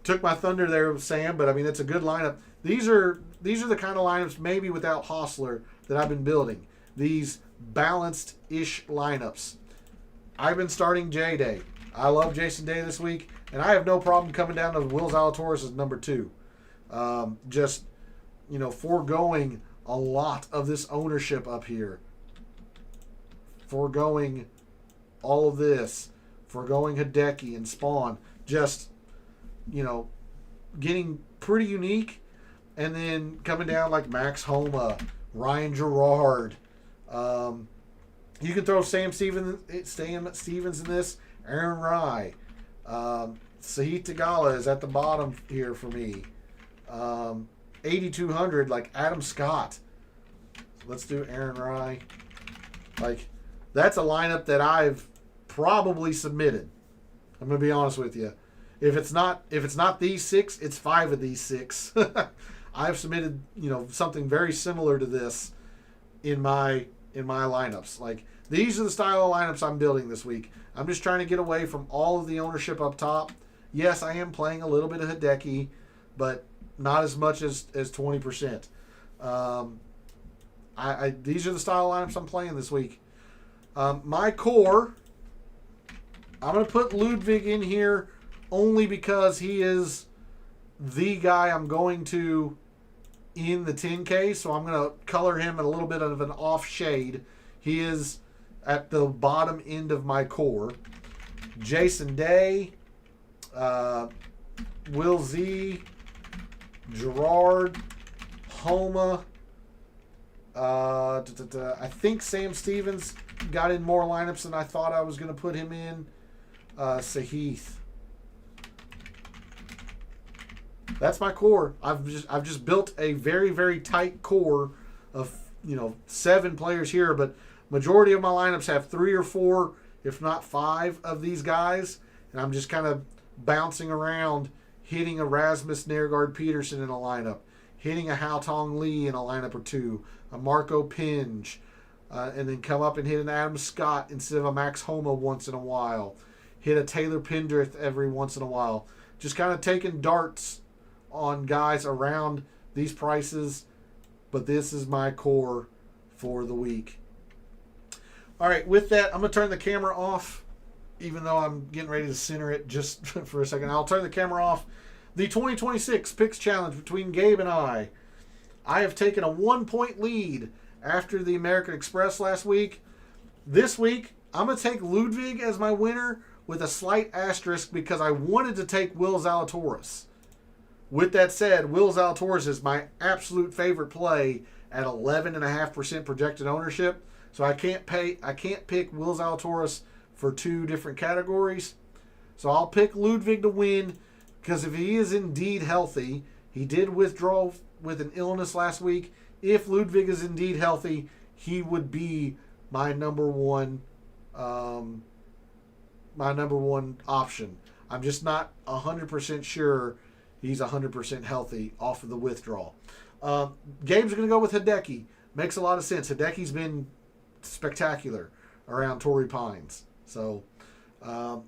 took my thunder there, Sam, but I mean, it's a good lineup. These are the kind of lineups, maybe without Hostler, that I've been building. These balanced-ish lineups. I've been starting J-Day. I love Jason Day this week, and I have no problem coming down to Will Zalatoris as number 2. Just, foregoing a lot of this ownership up here. Foregoing all of this. Foregoing Hideki and Spawn. Just, getting pretty unique. And then coming down like Max Homa, Ryan Gerard. You can throw Sam Stevens in this. Aaron Rye. Sahith Theegala is at the bottom here for me. 8,200, like Adam Scott. Let's do Aaron Rye. Like, that's a lineup that I've probably submitted. I'm going to be honest with you. If it's not these 6, it's 5 of these 6. I've submitted, something very similar to this in my lineups. Like, these are the style of lineups I'm building this week. I'm just trying to get away from all of the ownership up top. Yes, I am playing a little bit of Hideki, but not as much as 20%. These are the style of lineups I'm playing this week. My core, I'm going to put Ludwig in here only because he is the guy I'm going to in the 10K, so I'm going to color him in a little bit of an off shade. He is at the bottom end of my core. Jason Day, Will Z, Gerard, Homa. I think Sam Stevens got in more lineups than I thought I was going to put him in. Sahith. That's my core. I've just built a very, very tight core of 7 players here, but majority of my lineups have 3 or 4, if not 5 of these guys, and I'm just kind of bouncing around, hitting a Rasmus Nergard Peterson in a lineup, hitting a Hao Tong Lee in a lineup or 2, a Marco Pinge, and then come up and hit an Adam Scott instead of a Max Homa once in a while, hit a Taylor Pendrith every once in a while, just kind of taking darts on guys around these prices, but this is my core for the week. All right, with that, I'm going to turn the camera off, even though I'm getting ready to center it just for a second. I'll turn the camera off. The 2026 Picks Challenge between Gabe and I have taken a 1-point lead after the American Express last week. This week, I'm going to take Ludwig as my winner with a slight asterisk because I wanted to take Will Zalatoris. With that said, Will Zalatoris is my absolute favorite play at 11.5% projected ownership. So I can't pick Will Zalatoris for 2 different categories. So I'll pick Ludwig to win because if he is indeed healthy, he did withdraw with an illness last week. If Ludwig is indeed healthy, he would be my number one option. I'm just not 100% sure he's 100% healthy off of the withdrawal. Gabe's going to go with Hideki. Makes a lot of sense. Hideki's been spectacular around Torrey Pines. So,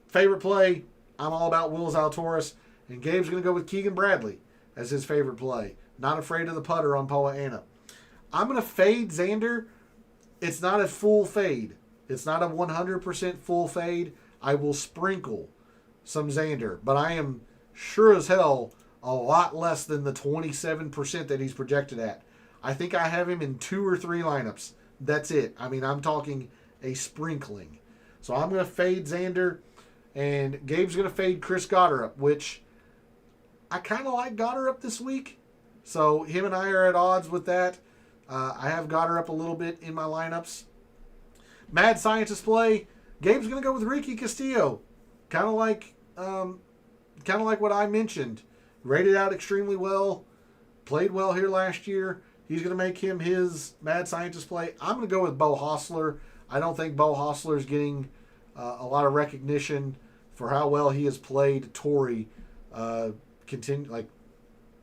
favorite play, I'm all about Will Zalatoris, and Gabe's going to go with Keegan Bradley as his favorite play. Not afraid of the putter on Poa Annua. I'm going to fade Xander. It's not a full fade. It's not a 100% full fade. I will sprinkle some Xander, but I am sure as hell a lot less than the 27% that he's projected at. I think I have him in 2 or 3 lineups. That's it. I mean, I'm talking a sprinkling. So I'm going to fade Xander, and Gabe's going to fade Chris Gotterup, which I kind of like Gotterup this week. So him and I are at odds with that. I have Gotterup a little bit in my lineups. Mad Scientist play. Gabe's going to go with Ricky Castillo. Kind of like what I mentioned. Rated out extremely well. Played well here last year. He's going to make him his Mad Scientist play. I'm going to go with Bo Hostler. I don't think Bo Hostler is getting a lot of recognition for how well he has played Torrey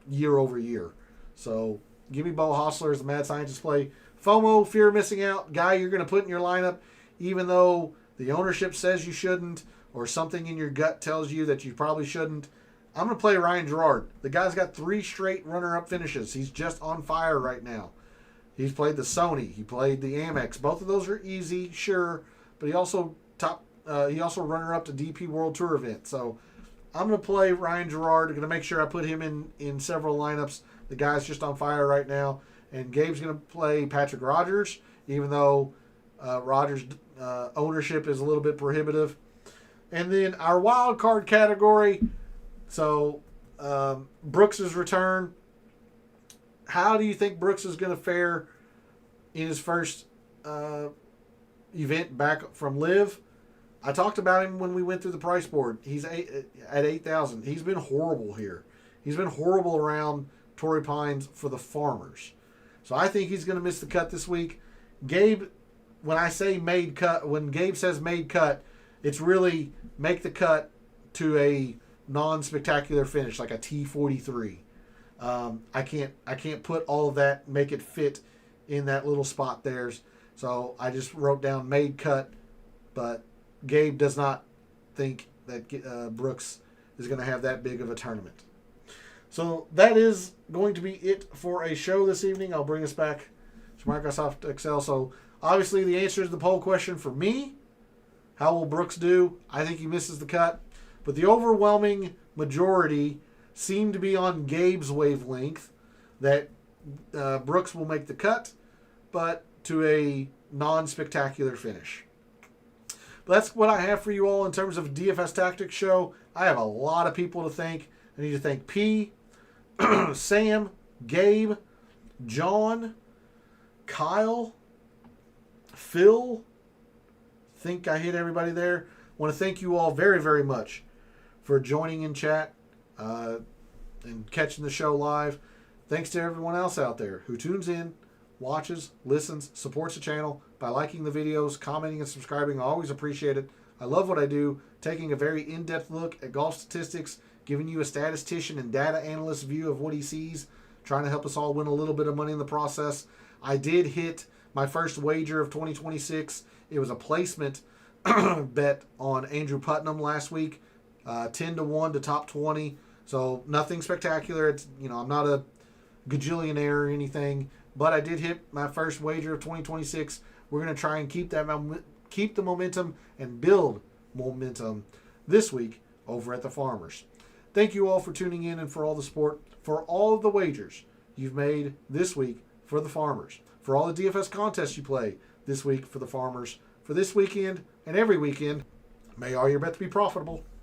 year over year. So give me Bo Hostler as the Mad Scientist play. FOMO, fear of missing out, guy you're going to put in your lineup, even though the ownership says you shouldn't, or something in your gut tells you that you probably shouldn't. I'm going to play Ryan Gerard. The guy's got 3 straight runner-up finishes. He's just on fire right now. He's played the Sony. He played the Amex. Both of those are easy, sure, but he also runner-up to DP World Tour event. So I'm going to play Ryan Gerard. I'm going to make sure I put him in several lineups. The guy's just on fire right now. And Gabe's going to play Patrick Rogers, even though Rogers' ownership is a little bit prohibitive. And then our wild card category. So Brooks's return. How do you think Brooks is going to fare in his first event back from Live? I talked about him when we went through the price board. He's at 8,000. He's been horrible here. He's been horrible around Torrey Pines for the Farmers. So I think he's going to miss the cut this week. Gabe, when I say made cut, when Gabe says made cut, it's really make the cut to a non-spectacular finish, like a T43. I can't put all of that, make it fit in that little spot there. So I just wrote down made cut, but Gabe does not think that Brooks is going to have that big of a tournament. So that is going to be it for a show this evening. I'll bring us back to Microsoft Excel. So obviously the answer to the poll question for me, how will Brooks do? I think he misses the cut. But the overwhelming majority seem to be on Gabe's wavelength that Brooks will make the cut, but to a non-spectacular finish. But that's what I have for you all in terms of DFS Tactics show. I have a lot of people to thank. I need to thank P, Sam, Gabe, John, Kyle, Phil. Think I hit everybody there. I want to thank you all very, very much for joining in chat and catching the show live. Thanks to everyone else out there who tunes in, watches, listens, supports the channel by liking the videos, commenting, and subscribing. I always appreciate it. I love what I do, taking a very in-depth look at golf statistics, giving you a statistician and data analyst view of what he sees, trying to help us all win a little bit of money in the process. I did hit my first wager of 2026. It was a placement bet on Andrew Putnam last week, 10-1 to top 20. So nothing spectacular. It's, I'm not a gajillionaire or anything, but I did hit my first wager of 2026. We're going to try and keep the momentum and build momentum this week over at the Farmers. Thank you all for tuning in and for all the support, for all of the wagers you've made this week for the Farmers, for all the DFS contests you play this week for the Farmers, for this weekend and every weekend. May all your bets be profitable.